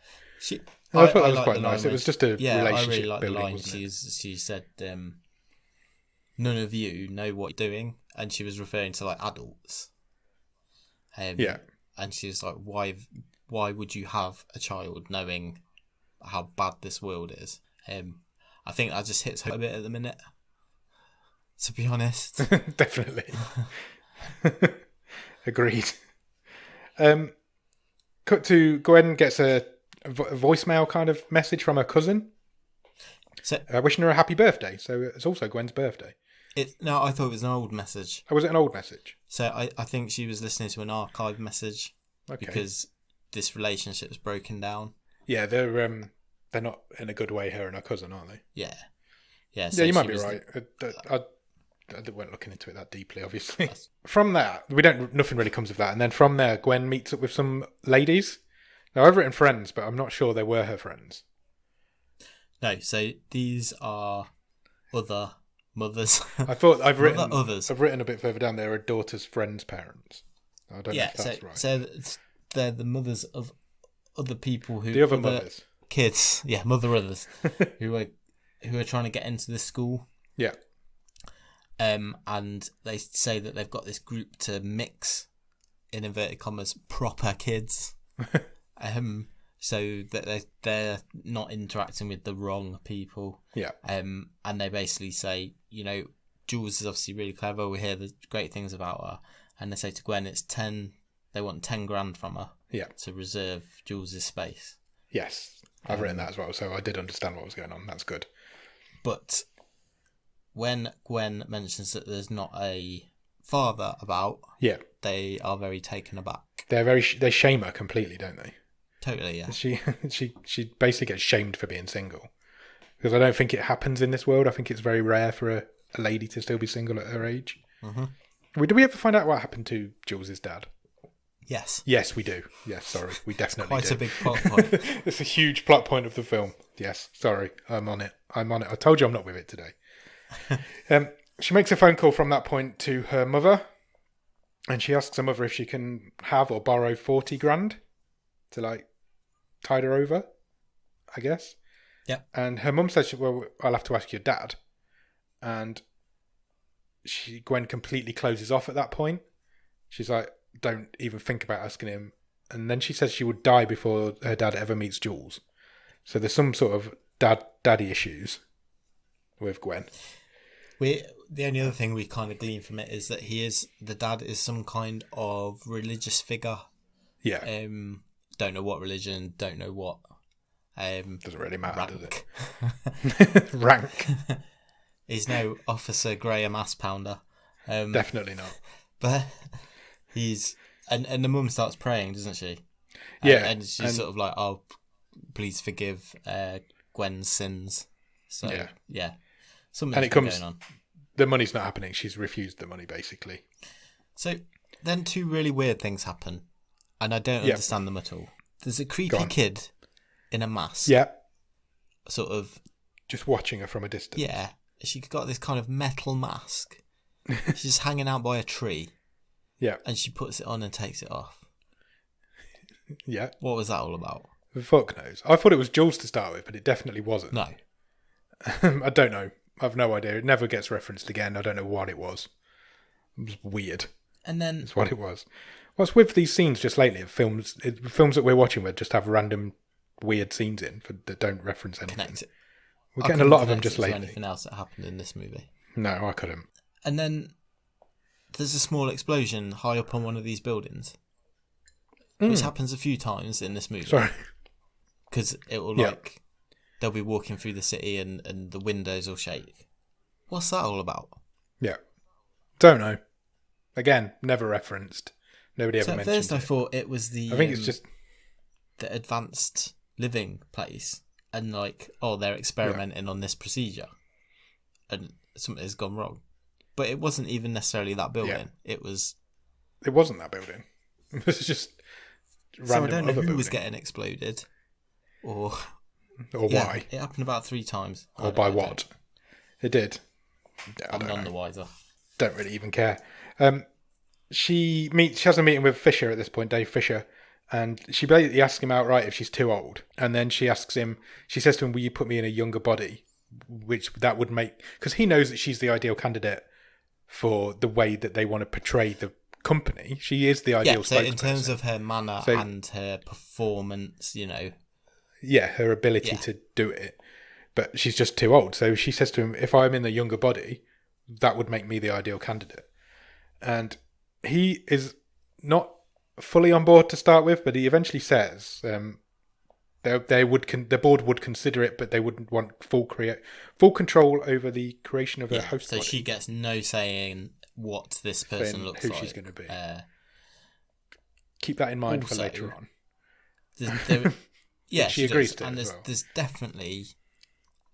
I thought that was quite nice. It was just a relationship I really liked building, the line. wasn't it? She said, none of you know what you're doing. And she was referring to like adults. Yeah. And she was like, why would you have a child knowing how bad this world is? I think that just hits home a bit at the minute, to be honest. Definitely. Agreed. Cut to Gwen gets a voicemail kind of message from her cousin, wishing her a happy birthday. So it's also Gwen's birthday. No, I thought it was an old message. Oh, was it an old message? So I think she was listening to an archive message. Okay. Because this relationship's broken down. Yeah, they're not in a good way, her and her cousin, are they? Yeah. Yeah. So yeah, you might be right. I weren't looking into it that deeply, obviously. From that, nothing really comes of that. And then from there, Gwen meets up with some ladies. Now, I've written friends, but I'm not sure they were her friends. No, so these are other mothers. I thought I've written others. I've written a bit further down there are daughter's friends' parents. I don't know if that's right. So they're the mothers of other people who... The other mothers. Kids. Yeah, mother others. who are trying to get into this school. Yeah. And they say that they've got this group to mix, in inverted commas, proper kids. So that they're not interacting with the wrong people. Yeah. And they basically say, Jules is obviously really clever. We hear the great things about her. And they say to Gwen, they want 10 grand from her. Yeah. To reserve Jules' space. Yes. I've written that as well, so I did understand what was going on. That's good. But when Gwen mentions that there's not a father about, they are very taken aback. They shame her completely, don't they? Totally, yeah. She basically gets shamed for being single, because I don't think it happens in this world. I think it's very rare for a lady to still be single at her age. Mm-hmm. Did we ever find out what happened to Jules' dad? Yes. Yes, we do. Yes, sorry, we definitely it's do. Quite a big plot point. It's a huge plot point of the film. Yes, sorry, I'm on it. I told you I'm not with it today. She makes a phone call from that point to her mother, and she asks her mother if she can have or borrow 40 grand to tide her over, I guess. Yeah. And her mum says, "Well, I'll have to ask your dad." And Gwen completely closes off at that point. She's like, "Don't even think about asking him." And then she says she would die before her dad ever meets Jules. So there's some sort of daddy issues with Gwen. The only other thing we kind of glean from it is that the dad is some kind of religious figure. Yeah. Don't know what religion, don't know what Doesn't really matter, rank. does it? Rank. He's no Officer Graham ass pounder. Definitely not. But he's and the mum starts praying, doesn't she? Yeah, and she's sort of like, "Oh, please forgive Gwen's sins." So yeah, something's been going on. The money's not happening. She's refused the money, basically. So then two really weird things happen, and I don't understand them at all. There's a creepy kid in a mask. Yeah. Sort of just watching her from a distance. Yeah, she got this kind of metal mask. She's just hanging out by a tree. Yeah. And she puts it on and takes it off. Yeah. What was that all about? Fuck knows. I thought it was Jules to start with, but it definitely wasn't. No. I don't know. I've no idea. It never gets referenced again. I don't know what it was. It was weird. And then... That's what it was. What's with these scenes just lately of films that we're watching where just have random weird scenes in that don't reference anything. Connect it. We're getting a lot of them just lately. Anything else that happened in this movie? No, I couldn't. And then there's a small explosion high up on one of these buildings, which happens a few times in this movie. Sorry. Because it will they'll be walking through the city and the windows will shake. What's that all about? Yeah. Don't know. Again, never referenced. Nobody ever mentioned it. At first I thought it was the... I think it's just... the advanced living place. And they're experimenting on this procedure. And something has gone wrong. But it wasn't even necessarily that building. Yeah. It wasn't that building. It was just random. So I don't know who building. Was getting exploded. Or why. It happened about 3 times. Or by what. It did. I'm none the wiser. Don't really even care. She has a meeting with Fisher at this point, Dave Fisher, and she basically asks him outright if she's too old. And then she says to him, will you put me in a younger body? Which that would make... Because he knows that she's the ideal candidate for the way that they want to portray the company. She is the ideal spokesperson. So in terms of her manner and her performance, Yeah, her ability to do it. But she's just too old. So she says to him, if I'm in the younger body, that would make me the ideal candidate. And he is not fully on board to start with, but he eventually says the board would consider it, but they wouldn't want full control over the creation of a host body. So she gets no say in what this person looks like. Who she's going to be. Keep that in mind for later on. She agrees to it. And there's definitely,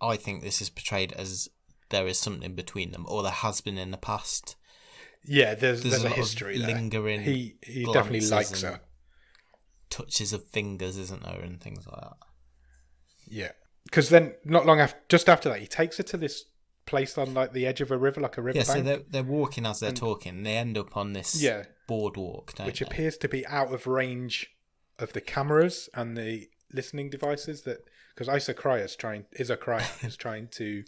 I think this is portrayed as there is something between them, or there has been in the past. Yeah, there's a history there. Lingering. He definitely likes her. Touches of fingers, isn't there, and things like that. Yeah, because then not long after, just after that, he takes her to this place on the edge of a river, like a river bank. So they're walking as they're talking. And they end up on this boardwalk, which appears to be out of range of the cameras and the listening devices. Because Isa Cryer is trying to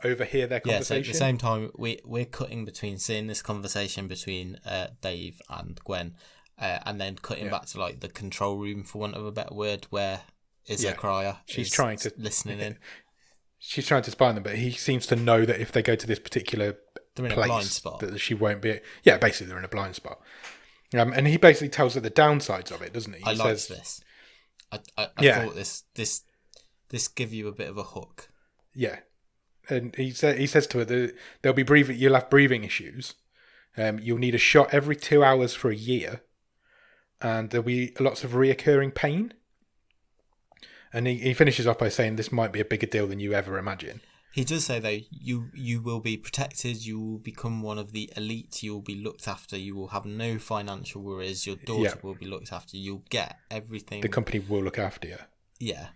overhear their conversation. So at the same time, we're cutting between seeing this conversation between Dave and Gwen, and then cutting back to the control room, for want of a better word, where Isa Cryer is trying to listening in. She's trying to spy on them, but he seems to know that if they go to this particular they're in place, a blind spot. That she won't be. Yeah, basically they're in a blind spot. And he basically tells her the downsides of it, doesn't he? I like this. I thought this give you a bit of a hook. Yeah. And he says to her, you'll have breathing issues. You'll need a shot every 2 hours for a year. And there'll be lots of reoccurring pain. And he finishes off by saying this might be a bigger deal than you ever imagine. He does say, though, you will be protected, you will become one of the elite, you will be looked after, you will have no financial worries, your daughter will be looked after, you'll get everything. The company will look after you. Yeah.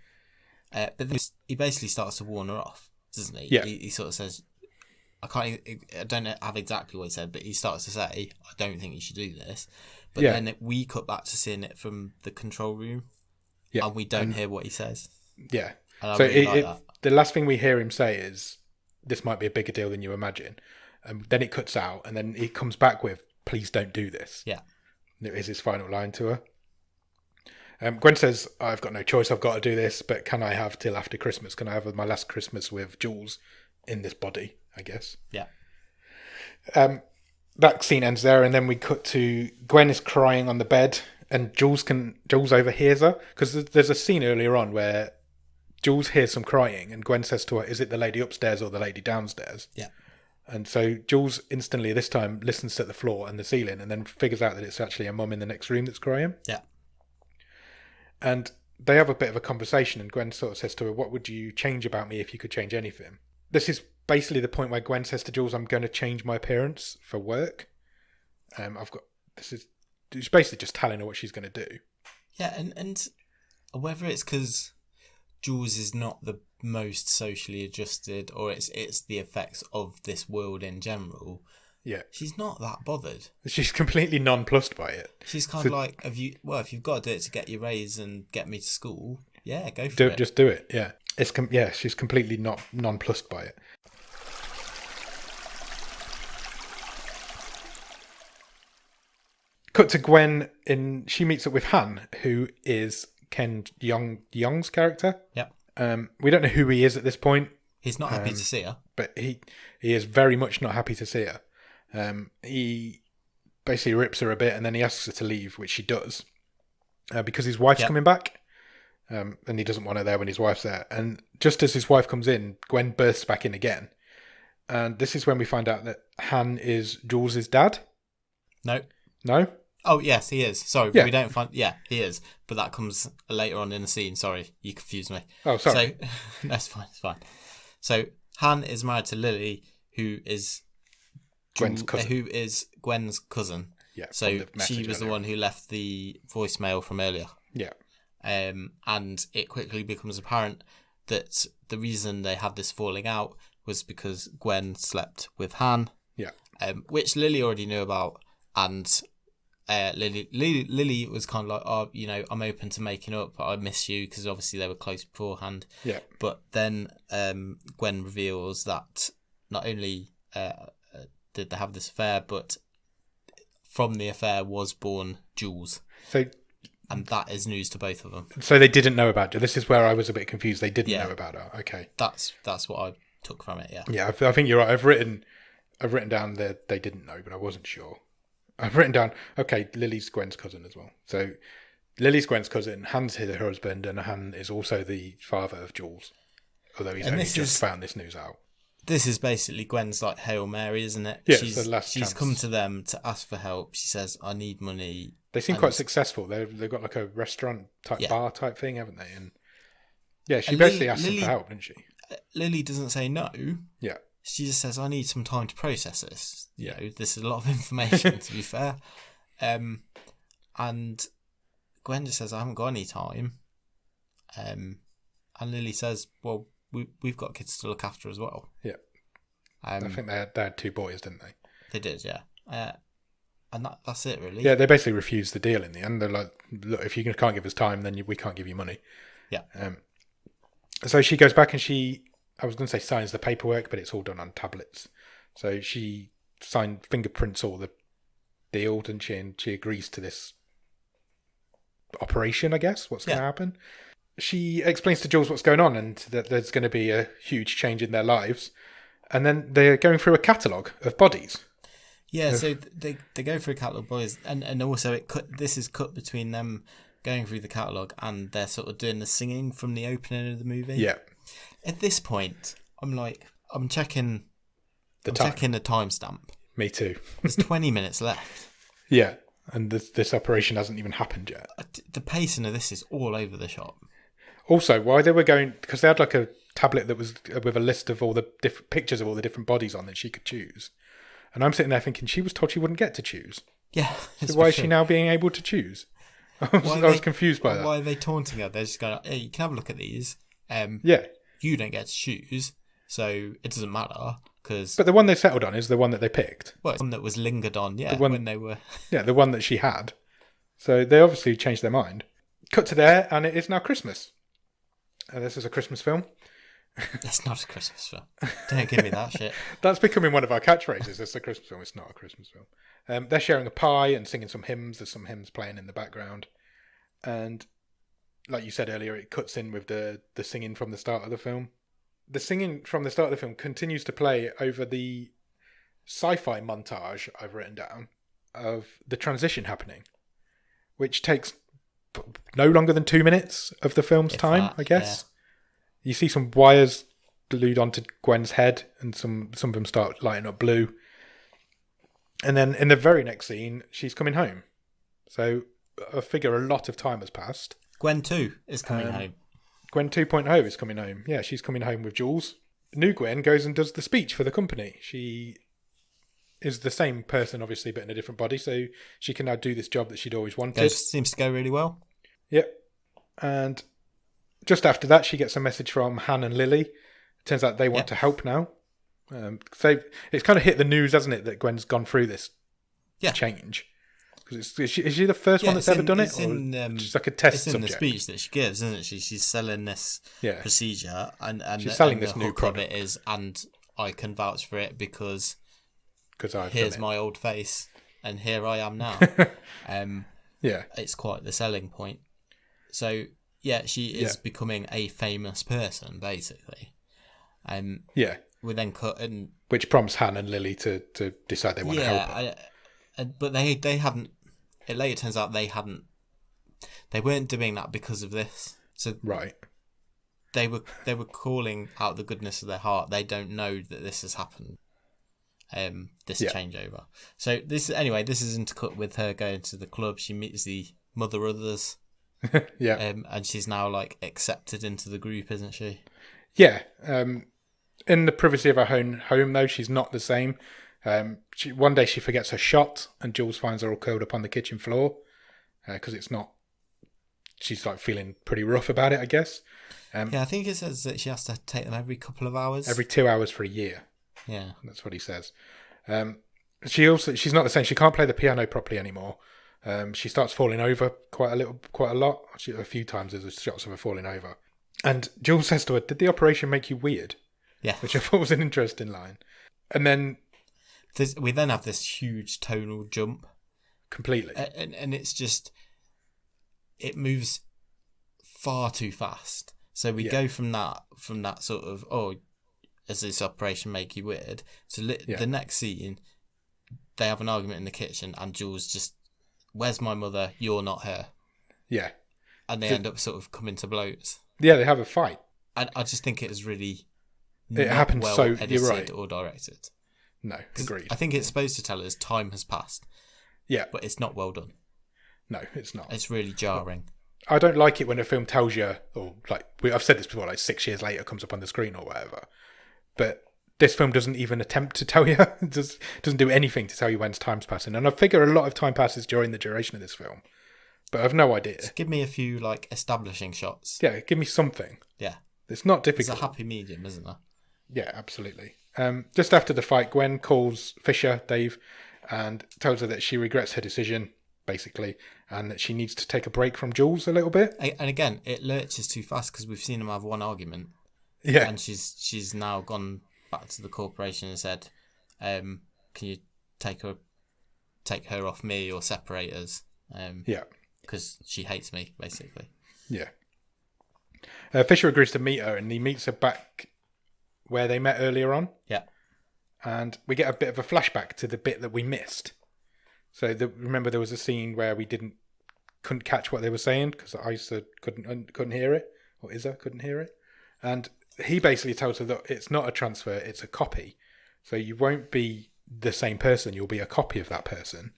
But then he basically starts to warn her off, doesn't he? Yeah. He sort of says, I don't have exactly what he said, but he starts to say, I don't think you should do this. But then we cut back to seeing it from the control room. Yeah. And we don't hear what he says. Yeah. And I really like that. The last thing we hear him say is, this might be a bigger deal than you imagine. Then it cuts out, and then he comes back with, please don't do this. Yeah. It is his final line to her. Gwen says, I've got no choice, I've got to do this, but can I have till after Christmas? Can I have my last Christmas with Jules in this body, I guess? Yeah. That scene ends there, and then we cut to Gwen is crying on the bed, and Jules overhears her, because there's a scene earlier on where Jules hears some crying, and Gwen says to her, "Is it the lady upstairs or the lady downstairs?" Yeah. And so Jules instantly this time listens to the floor and the ceiling, and then figures out that it's actually a mum in the next room that's crying. Yeah. And they have a bit of a conversation, and Gwen sort of says to her, "What would you change about me if you could change anything?" This is basically the point where Gwen says to Jules, "I'm going to change my appearance for work. It's basically just telling her what she's going to do." Yeah, and whether it's because Jules is not the most socially adjusted, or it's the effects of this world in general. Yeah, she's not that bothered. She's completely nonplussed by it. She's kind of like, if you've got to do it to get your raise and get me to school, yeah, go for it. Just do it. Yeah, she's completely not nonplussed by it. Cut to Gwen she meets up with Han, who is Jeong's character. Yeah. We don't know who he is at this point. He's not happy to see her. But he is very much not happy to see her. He basically rips her a bit, and then he asks her to leave, which she does, because his wife's coming back, and he doesn't want her there when his wife's there. And just as his wife comes in, Gwen bursts back in again. And this is when we find out that Han is Jules' dad. No? Oh, yes, he is. Sorry, but we don't find... Yeah, he is. But that comes later on in the scene. Sorry, you confused me. Oh, sorry. So, that's fine, it's fine. So, Han is married to Lily, who is... Gwen's cousin. Who is Gwen's cousin. Yeah. So, she was the one who left the voicemail from earlier. Yeah. And it quickly becomes apparent that the reason they had this falling out was because Gwen slept with Han. Yeah. Which Lily already knew about, and... Lily was kind of like, "Oh, I'm open to making up, but I miss you," because obviously they were close beforehand. Yeah. But then Gwen reveals that not only did they have this affair, but from the affair was born Jules. And that is news to both of them. So they didn't know about her. This is where I was a bit confused. They didn't know about her. Okay. That's what I took from it. Yeah. Yeah, I think you're right. I've written down that they didn't know, but I wasn't sure. I've written down, okay, Lily's Gwen's cousin as well. So Lily's Gwen's cousin, Han's her husband, and Han is also the father of Jules. Although he's only just found this news out. This is basically Gwen's like Hail Mary, isn't it? Yeah, it's the last chance. She's come to them to ask for help. She says, "I need money." They seem quite successful. They've got like a restaurant type bar type thing, haven't they? And yeah, she basically asks them for help, didn't she? Lily doesn't say no. Yeah. She just says, "I need some time to process this." This is a lot of information, to be fair. And Gwen just says, "I haven't got any time." And Lily says, "Well, we've got kids to look after as well." Yeah. I think they had 2 boys, didn't they? They did, yeah. And that's it, really. Yeah, they basically refused the deal in the end. They're like, "Look, if you can't give us time, then we can't give you money." Yeah. So she goes back and I was going to say signs the paperwork, but it's all done on tablets. So she fingerprints all the deal, doesn't she? And she agrees to this operation, I guess, what's going to happen. She explains to Jules what's going on and that there's going to be a huge change in their lives. And then they're going through a catalogue of bodies. Yeah, so they go through a catalogue of bodies. And also this is cut between them going through the catalogue and they're sort of doing the singing from the opening of the movie. Yeah. At this point, I'm checking the timestamp. Me too. There's 20 minutes left. Yeah, and this operation hasn't even happened yet. The pacing of this is all over the shop. Also, why they were going... Because they had like a tablet that was with a list of all the different pictures of all the different bodies on that she could choose. And I'm sitting there thinking she was told she wouldn't get to choose. Yeah. So why is she now being able to choose? I was confused by that. Why are they taunting her? They're just going, "Hey, you can have a look at these." Yeah. You don't get to choose, so it doesn't matter. But the one they settled on is the one that they picked. Well, it's the one that was lingered on, when they were... Yeah, the one that she had. So they obviously changed their mind. Cut to there, and it is now Christmas. This is a Christmas film. It's not a Christmas film. Don't give me that shit. That's becoming one of our catchphrases. It's a Christmas film. It's not a Christmas film. They're sharing a pie and singing some hymns. There's some hymns playing in the background. And like you said earlier, it cuts in with the singing from the start of the film. The singing from the start of the film continues to play over the sci-fi montage I've written down of the transition happening, which takes no longer than 2 minutes of the film's time, I guess. You see some wires glued onto Gwen's head, and some of them start lighting up blue. And then in the very next scene, she's coming home. So I figure a lot of time has passed. Gwen 2 is coming home. Gwen 2.0 is coming home. Yeah, she's coming home with Jules. New Gwen goes and does the speech for the company. She is the same person, obviously, but in a different body. So she can now do this job that she'd always wanted. Seems to go really well. Yep. And just after that, she gets a message from Han and Lily. It turns out they want to help now. So it's kind of hit the news, hasn't it, that Gwen's gone through this change. Because is she the first one that's ever done it? Or just like a test subject? It's in the speech that she gives, isn't it? She's selling this procedure, and she's selling this the new hook product. of it is, and I can vouch for it because here's my old face, and here I am now. It's quite the selling point. So she is becoming a famous person, basically. We then cut and which prompts Han and Lily to decide they want to help her. But they hadn't. It later turns out they weren't doing that because of this. So they were calling out the goodness of their heart. They don't know that this has happened. This changeover. So this is intercut with her going to the club. She meets the mother others. And she's now like accepted into the group, isn't she? Yeah. In the privacy of her own home, though, she's not the same. One day she forgets her shot, and Jules finds her all curled up on the kitchen floor because it's not. She's like feeling pretty rough about it, I guess. I think it says that she has to take them every couple of hours. Every 2 hours for a year. Yeah, that's what he says. She's not the same. She can't play the piano properly anymore. She starts falling over quite a lot. A few times there's shots of her falling over. And Jules says to her, "Did the operation make you weird?" Yeah, which I thought was an interesting line. And then we then have this huge tonal jump. Completely. And it's just, it moves far too fast. So we go from that sort of, does this operation make you weird? So the next scene, they have an argument in the kitchen, and Jules just, "Where's my mother? You're not her." Yeah. And they end up sort of coming to blows. Yeah, they have a fight. I just think it is really it happens well so edited you're right. or directed. No, agreed. I think it's supposed to tell us time has passed. Yeah. But it's not well done. No, it's not. It's really jarring. I don't like it when a film tells you, or like I've said this before, like 6 years later comes up on the screen or whatever. But this film doesn't even attempt to tell you. It doesn't do anything to tell you when time's passing. And I figure a lot of time passes during the duration of this film. But I've no idea. Just give me a few like establishing shots. Yeah, give me something. Yeah. It's not difficult. It's a happy medium, isn't there? Yeah, absolutely. Just after the fight, Gwen calls Fisher, Dave, and tells her that she regrets her decision, basically, and that she needs to take a break from Jules a little bit. And again, it lurches too fast because we've seen them have one argument. Yeah. And she's now gone back to the corporation and said, "Can you take her off me or separate us?" Because she hates me, basically. Yeah. Fisher agrees to meet her, and he meets her back where they met earlier on. Yeah. And we get a bit of a flashback to the bit that we missed. So remember there was a scene where we couldn't catch what they were saying because Isa couldn't hear it, or Isa couldn't hear it. And he basically tells her that it's not a transfer, it's a copy. So you won't be the same person, you'll be a copy of that person.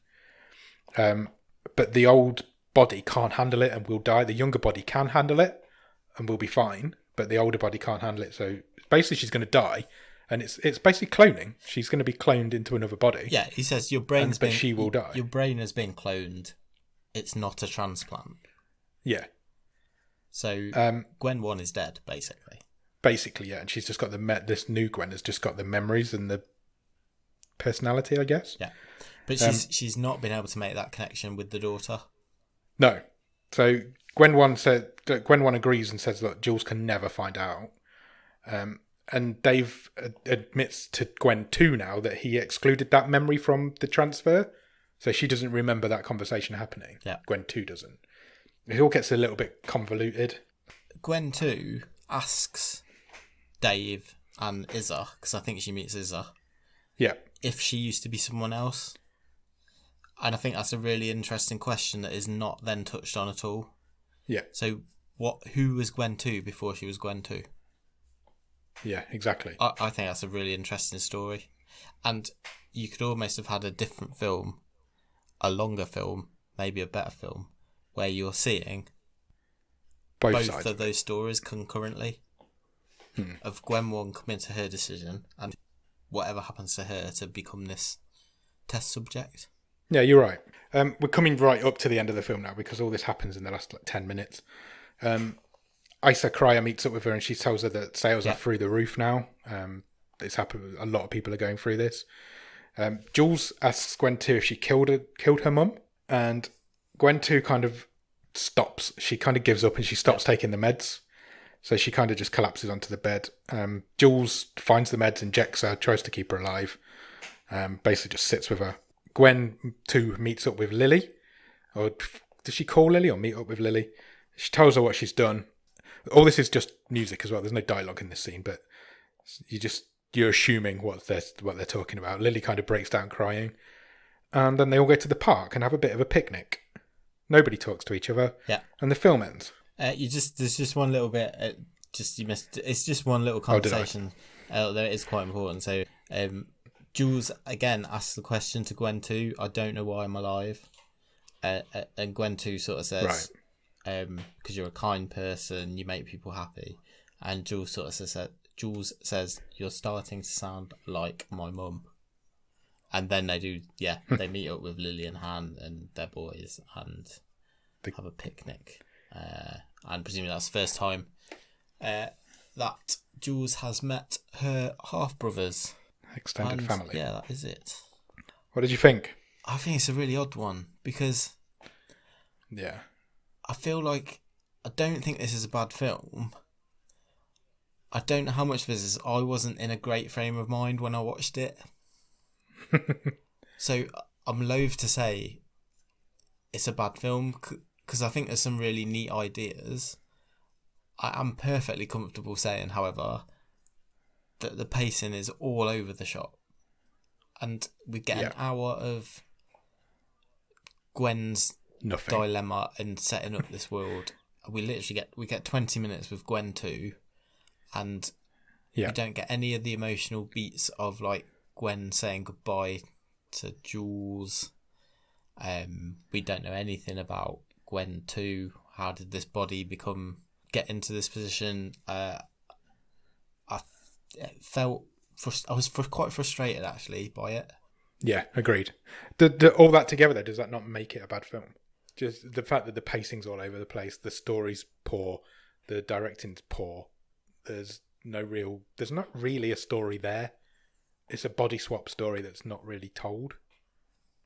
But the old body can't handle it and will die. The younger body can handle it and will be fine, but the older body can't handle it. So basically she's going to die, and it's basically cloning. She's going to be cloned into another body. Yeah, he says she will die. Your brain has been cloned. It's not a transplant. Yeah. So Gwen 1 is dead, basically. Basically, yeah, and she's just got this new Gwen has just got the memories and the personality, I guess. Yeah, but she's not been able to make that connection with the daughter. No. So Gwen 1 agrees and says that Jules can never find out. And Dave admits to Gwen 2 now that he excluded that memory from the transfer. So she doesn't remember that conversation happening. Yeah. Gwen 2 doesn't. It all gets a little bit convoluted. Gwen 2 asks Dave and Isa, because I think she meets Isa. Yeah. If she used to be someone else. And I think that's a really interesting question that is not then touched on at all. Yeah. So who was Gwen 2 before she was Gwen 2? Yeah, exactly. I think that's a really interesting story. And you could almost have had a different film, a longer film, maybe a better film, where you're seeing both sides of those stories concurrently. Of Gwen 1 coming to her decision and whatever happens to her to become this test subject. Yeah, you're right. We're coming right up to the end of the film now because all this happens in the last 10 minutes. Isa Cryer meets up with her and she tells her that sales are through the roof now. It's happened. A lot of people are going through this. Jules asks Gwen 2 if she killed her mum, and Gwen 2 kind of stops. She kind of gives up and she stops taking the meds. So she kind of just collapses onto the bed. Jules finds the meds, injects her, tries to keep her alive. Basically just sits with her. Gwen 2 meets up with Lily. Or does she call Lily or meet up with Lily? She tells her what she's done. All this is just music as well. There's no dialogue in this scene, but you're assuming what they're talking about. Lily kind of breaks down crying. And then they all go to the park and have a bit of a picnic. Nobody talks to each other. Yeah. And the film ends. There's just one little bit. You missed. It's just one little conversation. That is quite important. So, Jules again asks the question to Gwen 2. I don't know why I'm alive. And Gwen 2 sort of says, because you're a kind person, you make people happy. And Jules sort of says, you're starting to sound like my mum. And then they do, they meet up with Lily and Han and their boys and have a picnic. And presumably that's the first time that Jules has met her half-brothers. Extended family. Yeah, that is it. What did you think? I think it's a really odd one because I feel like I don't think this is a bad film. I don't know how much this is. I wasn't in a great frame of mind when I watched it. So I'm loath to say it's a bad film because I think there's some really neat ideas. I'm perfectly comfortable saying, however, that the pacing is all over the shop. And we get an hour of Gwen's dilemma and setting up this world. We literally get 20 minutes with Gwen 2, and we don't get any of the emotional beats of like Gwen saying goodbye to Jules. We don't know anything about Gwen 2. How did this body get into this position? I was quite frustrated actually by it. Yeah, agreed. All that together, though, does that not make it a bad film? Just the fact that the pacing's all over the place, the story's poor, the directing's poor. There's not really a story there. It's a body swap story that's not really told.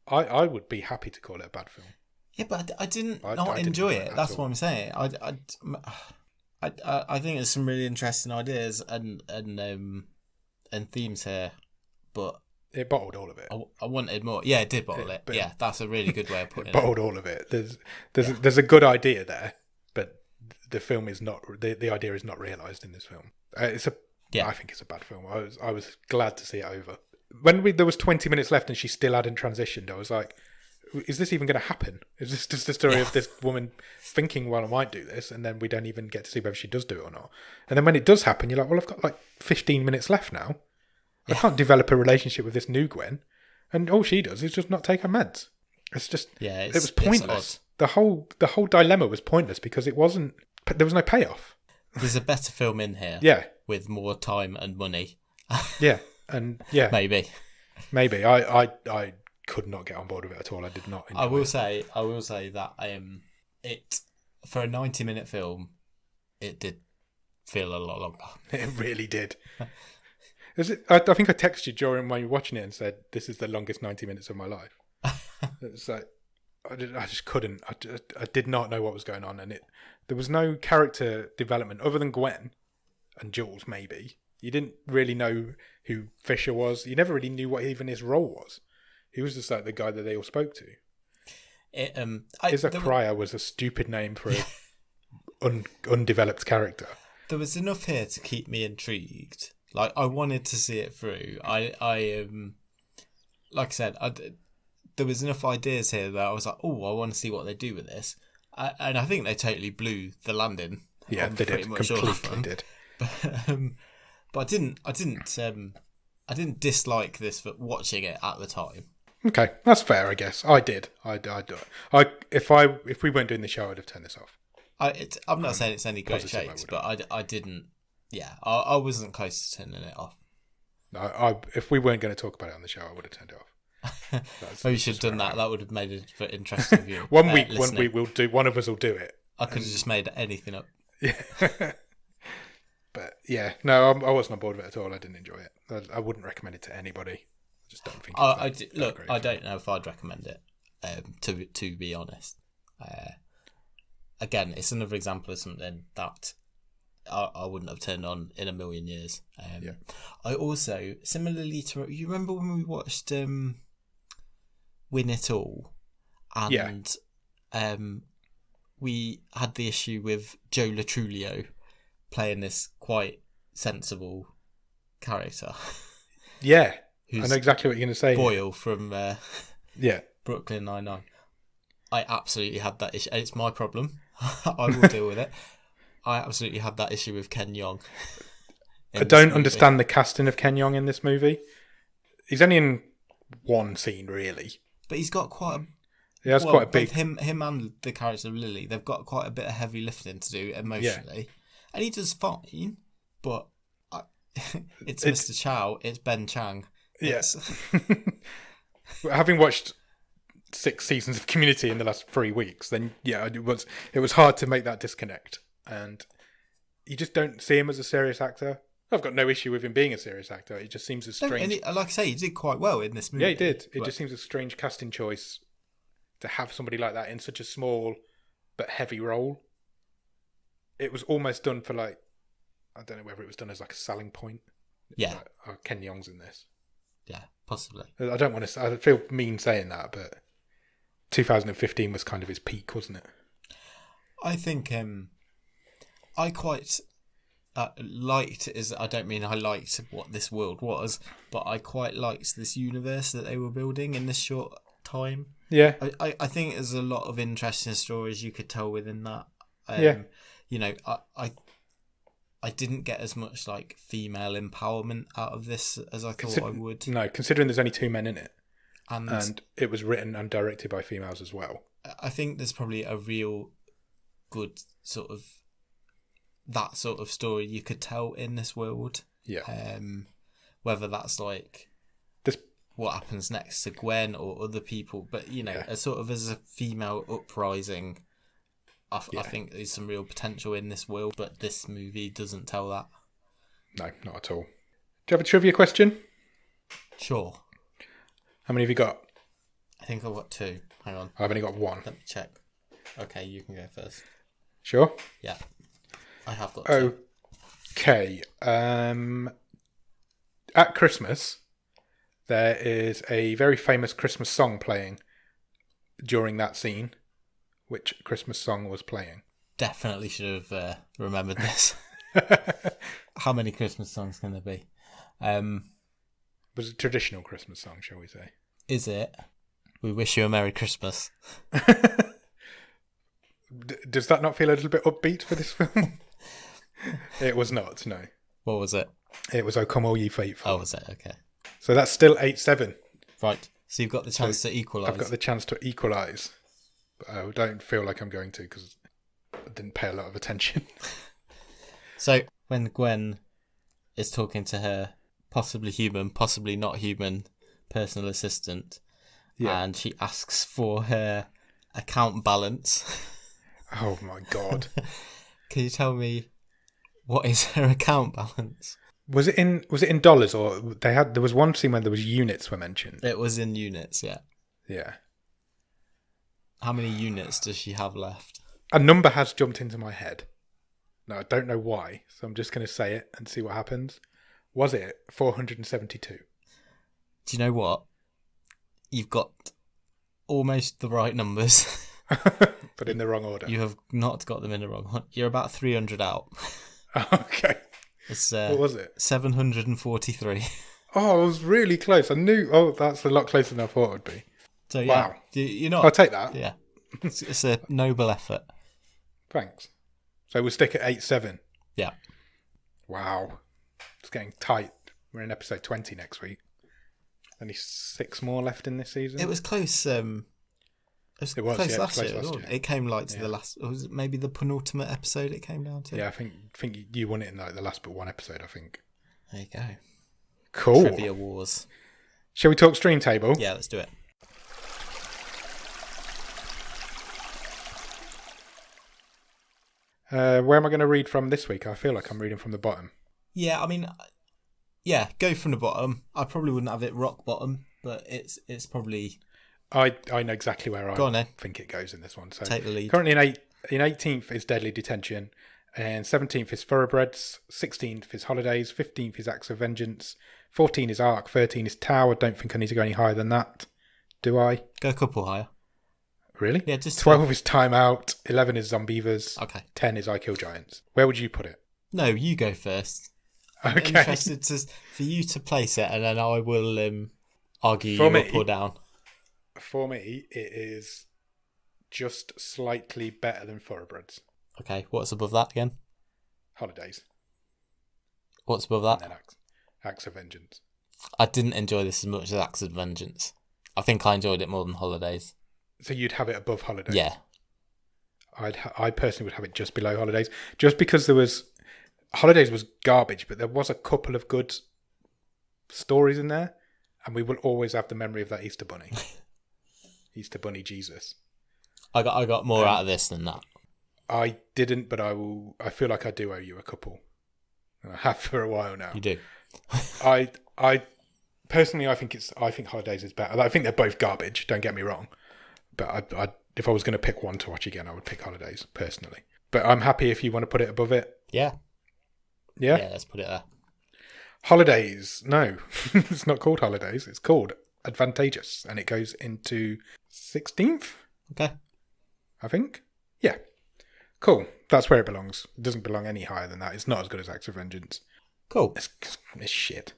I would be happy to call it a bad film. Yeah, but I didn't enjoy it. That's what I'm saying. I think there's some really interesting ideas and themes here, but it bottled all of it. I wanted more. Yeah, it did bottle it. Yeah, that's a really good way of putting it. Bottled all of it. There's a good idea there, but the film is not. The idea is not realised in this film. I think it's a bad film. I was glad to see it over. When there was 20 minutes left and she still hadn't transitioned, I was like, is this even going to happen? Is this just the story of this woman thinking, well, I might do this, and then we don't even get to see whether she does do it or not? And then when it does happen, you're like, well, I've got like 15 minutes left now. I can't develop a relationship with this new Gwen, and all she does is just not take her meds. It's just, it was pointless. The whole dilemma was pointless because there was no payoff. There's a better film in here. Yeah. With more time and money. Maybe. I could not get on board with it at all. I did not enjoy I will say that it for a 90-minute film, it did feel a lot longer. It really did. I think I texted you during when you were watching it and said, "This is the longest 90 minutes of my life." It's like I just couldn't. I did not know what was going on, and there was no character development other than Gwen and Jules. Maybe you didn't really know who Fisher was. You never really knew what even his role was. He was just like the guy that they all spoke to. Isa Cryer was a stupid name for an undeveloped character. There was enough here to keep me intrigued. Like, I wanted to see it through. Like I said, there was enough ideas here that I was like, oh, I want to see what they do with this. And I think they totally blew the landing. Yeah, they did. Completely did. But I didn't dislike this for watching it at the time. Okay, that's fair, I guess. I did. If we weren't doing the show, I'd have turned this off. I'm not saying it's any great shakes, but I didn't. Yeah, I wasn't close to turning it off. No, if we weren't going to talk about it on the show, I would have turned it off. Maybe you should have done that. That would have made it for interesting view. One week we'll do. One of us will do it. I could have just made anything up. Yeah. But yeah, no, I wasn't on board with it at all. I didn't enjoy it. I wouldn't recommend it to anybody. I just don't think. I don't know if I'd recommend it. To be honest, again, it's another example of something that I wouldn't have turned on in a million years. I also, similarly to, you remember when we watched Win It All, and we had the issue with Joe Latrulio playing this quite sensible character. Yeah, I know exactly what you're going to say. Boyle from yeah, Brooklyn Nine-Nine. I absolutely had that issue. It's my problem. I will deal with it. I absolutely had that issue with Ken Jeong. I don't understand the casting of Ken Jeong in this movie. He's only in one scene, really. But he's got quite a... Yeah, that's quite a big... Him and the character of Lily, they've got quite a bit of heavy lifting to do emotionally. Yeah. And he does fine, but it's Mr. Chow, it's Ben Chang. Yes. Having watched 6 seasons of Community in the last 3 weeks, then yeah, it was hard to make that disconnect. And you just don't see him as a serious actor. I've got no issue with him being a serious actor. It just seems a strange... like I say, he did quite well in this movie. Yeah, he did. It just seems a strange casting choice to have somebody like that in such a small but heavy role. It was almost done for I don't know whether it was done as a selling point. Yeah. Ken Jeong's in this. Yeah, possibly. I don't want to... I feel mean saying that, but 2015 was kind of his peak, wasn't it? I think... I quite liked, I don't mean I liked what this world was, but I quite liked this universe that they were building in this short time. Yeah. I think there's a lot of interesting stories you could tell within that. Yeah. You know, I didn't get as much female empowerment out of this as I thought I would. No, considering there's only 2 men in it. And it was written and directed by females as well. I think there's probably a real good that sort of story you could tell in this world. Yeah. Whether that's what happens next to Gwen or other people, but as a female uprising, I think there's some real potential in this world, but this movie doesn't tell that. No, not at all. Do you have a trivia question? Sure. How many have you got? I think I've got 2. Hang on. I've only got 1. Let me check. Okay, you can go first. Sure? Yeah. I have got 2. Okay. At Christmas, there is a very famous Christmas song playing during that scene. Which Christmas song was playing? Definitely should have remembered this. How many Christmas songs can there be? It was a traditional Christmas song, shall we say? Is it? We wish you a Merry Christmas. Does that not feel a little bit upbeat for this film? It was not, no. What was it? It was O Come All Ye Faithful. Oh, was it? Okay. So that's still 8-7. Right. So you've got the chance to equalise. I've got the chance to equalise. But I don't feel like I'm going to because I didn't pay a lot of attention. So when Gwen is talking to her possibly human, possibly not human personal assistant, and she asks for her account balance. Oh my God. Can you tell me what is her account balance? Was it in dollars, or there was one scene where there was units were mentioned? It was in units, yeah. Yeah. How many units does she have left? A number has jumped into my head. No, I don't know why, so I'm just going to say it and see what happens. Was it 472? Do you know what? You've got almost the right numbers. But in the wrong order. You have not got them in the wrong order. You're about 300 out. Okay. It's, what was it? 743. Oh, I was really close. I knew... Oh, that's a lot closer than I thought it would be. So, yeah. Wow. You're not... I'll take that. Yeah. It's a noble effort. Thanks. So we'll stick at 8-7. Yeah. Wow. It's getting tight. We're in episode 20 next week. Only 6 more left in this season. It was close. It was close last year. It came to the last. Was it maybe the penultimate episode? It came down to. Yeah, I think you won it in like the last but one episode. I think. There you go. Cool. Trivia Wars. Shall we talk stream table? Yeah, let's do it. Where am I going to read from this week? I feel like I'm reading from the bottom. Yeah, I mean, go from the bottom. I probably wouldn't have it rock bottom, but it's probably. I know exactly where I think it goes in this one. So take the lead. Currently in 18th is Deadly Detention, and 17th is Thoroughbreds, 16th is Holidays, 15th is Acts of Vengeance, 14 is Ark, 13 is Tau. I don't think I need to go any higher than that. Do I? Go a couple higher. Really? Yeah, just 12 is Time Out, 11 is Zombievers, okay. 10 is I Kill Giants. Where would you put it? No, you go first. Okay. I'm interested for you to place it, and then I will argue for you me, up or down. For me, it is just slightly better than Thoroughbreds. Okay, what's above that again? Holidays. What's above that? And then Acts of Vengeance. I didn't enjoy this as much as Acts of Vengeance. I think I enjoyed it more than Holidays. So you'd have it above Holidays? Yeah. I personally would have it just below Holidays, just because Holidays was garbage, but there was a couple of good stories in there, and we will always have the memory of that Easter Bunny. Easter Bunny Jesus. I got more out of this than that. I didn't, but I feel like I do owe you a couple. I have for a while now. You do. I personally, I think Holidays is better. I think they're both garbage. Don't get me wrong, but if I was going to pick one to watch again, I would pick Holidays personally. But I'm happy if you want to put it above it. Yeah. Yeah. Yeah. Let's put it there. Holidays. No, it's not called Holidays. It's called Advantageous, and it goes into 16th. Okay. I think. Yeah. Cool. That's where it belongs. It doesn't belong any higher than that. It's not as good as Acts of Vengeance. Cool. It's shit.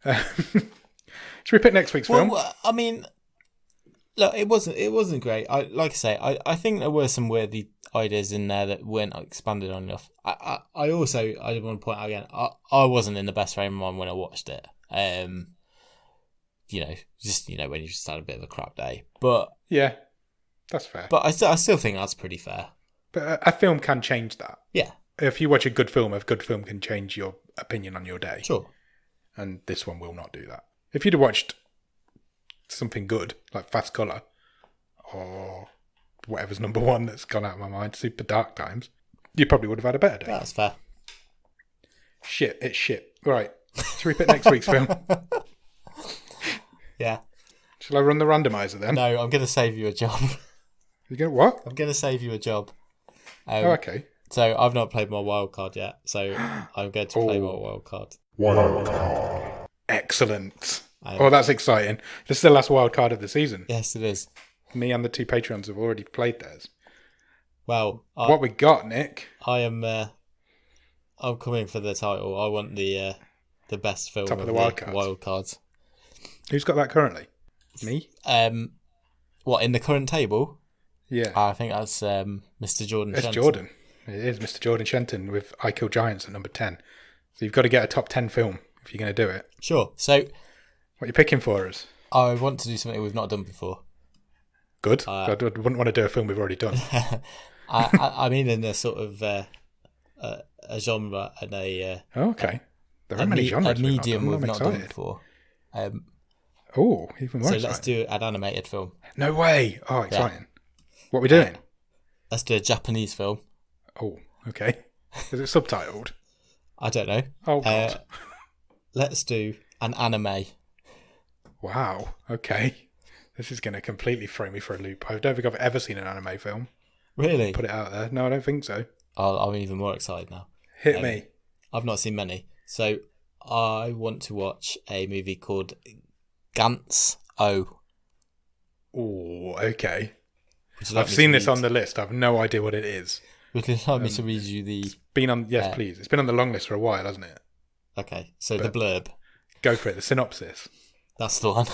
Should we pick next week's film? Well, I mean, look, it wasn't great. I think there were some weird ideas in there that weren't expanded on enough. I want to point out again, I wasn't in the best frame of mind when I watched it. When you just had a bit of a crap day. But yeah, that's fair. But I still think that's pretty fair. But a film can change that. Yeah. If you watch a good film can change your opinion on your day. Sure. And this one will not do that. If you'd have watched something good, like Fast Colour, or whatever's number one that's gone out of my mind, Super Dark Times, you probably would have had a better day. That's fair. Shit, it's shit. Right. Should we pick next week's film? Yeah. Shall I run the randomizer then? No, I'm going to save you a job. You're going to what? I'm going to save you a job. Okay. So I've not played my wild card yet, so I'm going to play my wild card. Wild card. Excellent. That's exciting. This is the last wild card of the season. Yes, it is. Me and the 2 Patreons have already played theirs. Well, what we got, Nick? I'm coming for the title. I want the best film Top of the wild cards. Who's got that currently? Me? What, in the current table? Yeah. I think that's Mr. Jordan Shenton. It's Jordan. It is Mr. Jordan Shenton with I Kill Giants at number 10. So you've got to get a top 10 film if you're going to do it. Sure. So what are you picking for us? I want to do something we've not done before. Good. I wouldn't want to do a film we've already done. I mean in a sort of a genre and a... okay. There are many genres. A medium we've not done before. Even more exciting. Let's do an animated film. No way. Oh, exciting. Yeah. What are we doing? Let's do a Japanese film. Oh, okay. Is it subtitled? I don't know. Oh, God. Let's do an anime. Wow. Okay. This is going to completely throw me for a loop. I don't think I've ever seen an anime film. Really? Put it out there. No, I don't think so. I'm even more excited now. Hit me. I've not seen many. So I want to watch a movie called Gantz O. Oh, okay. I've seen this on the list. I have no idea what it is. Would you like me to read you the... Yes, please. It's been on the long list for a while, hasn't it? Okay, so the blurb. Go for it. The synopsis. That's the one.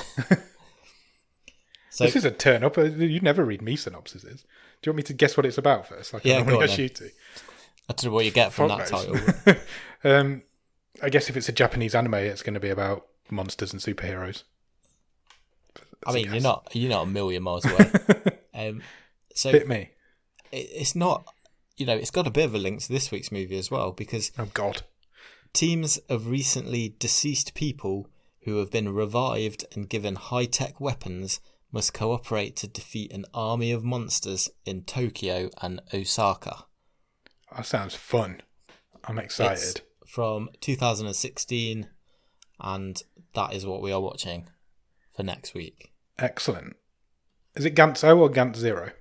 So, this is a turn up. You never read me synopsises. Do you want me to guess what it's about first? Like yeah, I normally ask you to. I don't know what you get from that title. I guess if it's a Japanese anime, it's going to be about monsters and superheroes. I mean, you're not a million miles away. So Hit me. It's not, it's got a bit of a link to this week's movie as well, because Oh God. teams of recently deceased people who have been revived and given high-tech weapons must cooperate to defeat an army of monsters in Tokyo and Osaka. That sounds fun. I'm excited. It's from 2016, and that is what we are watching for next week. Excellent. Is it Gantz O or Gantz Zero?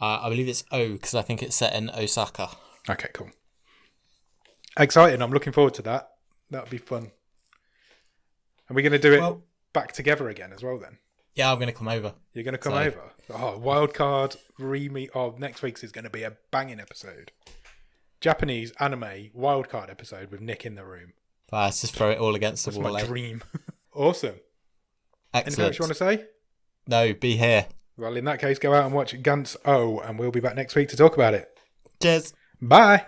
I believe it's O, because I think it's set in Osaka. Okay, cool. Exciting. I'm looking forward to that. That'll be fun. Are we going to do it back together again as well then? Yeah, I'm going to come over. You're going to come over? Oh, wildcard re-meet. Oh, next week's is going to be a banging episode. Japanese anime wildcard episode with Nick in the room. Let's just throw it all against the wall. That's my dream. Awesome. Excellent. Anything else you want to say? No, be here. Well, in that case, go out and watch Gantz O, and we'll be back next week to talk about it. Cheers. Bye.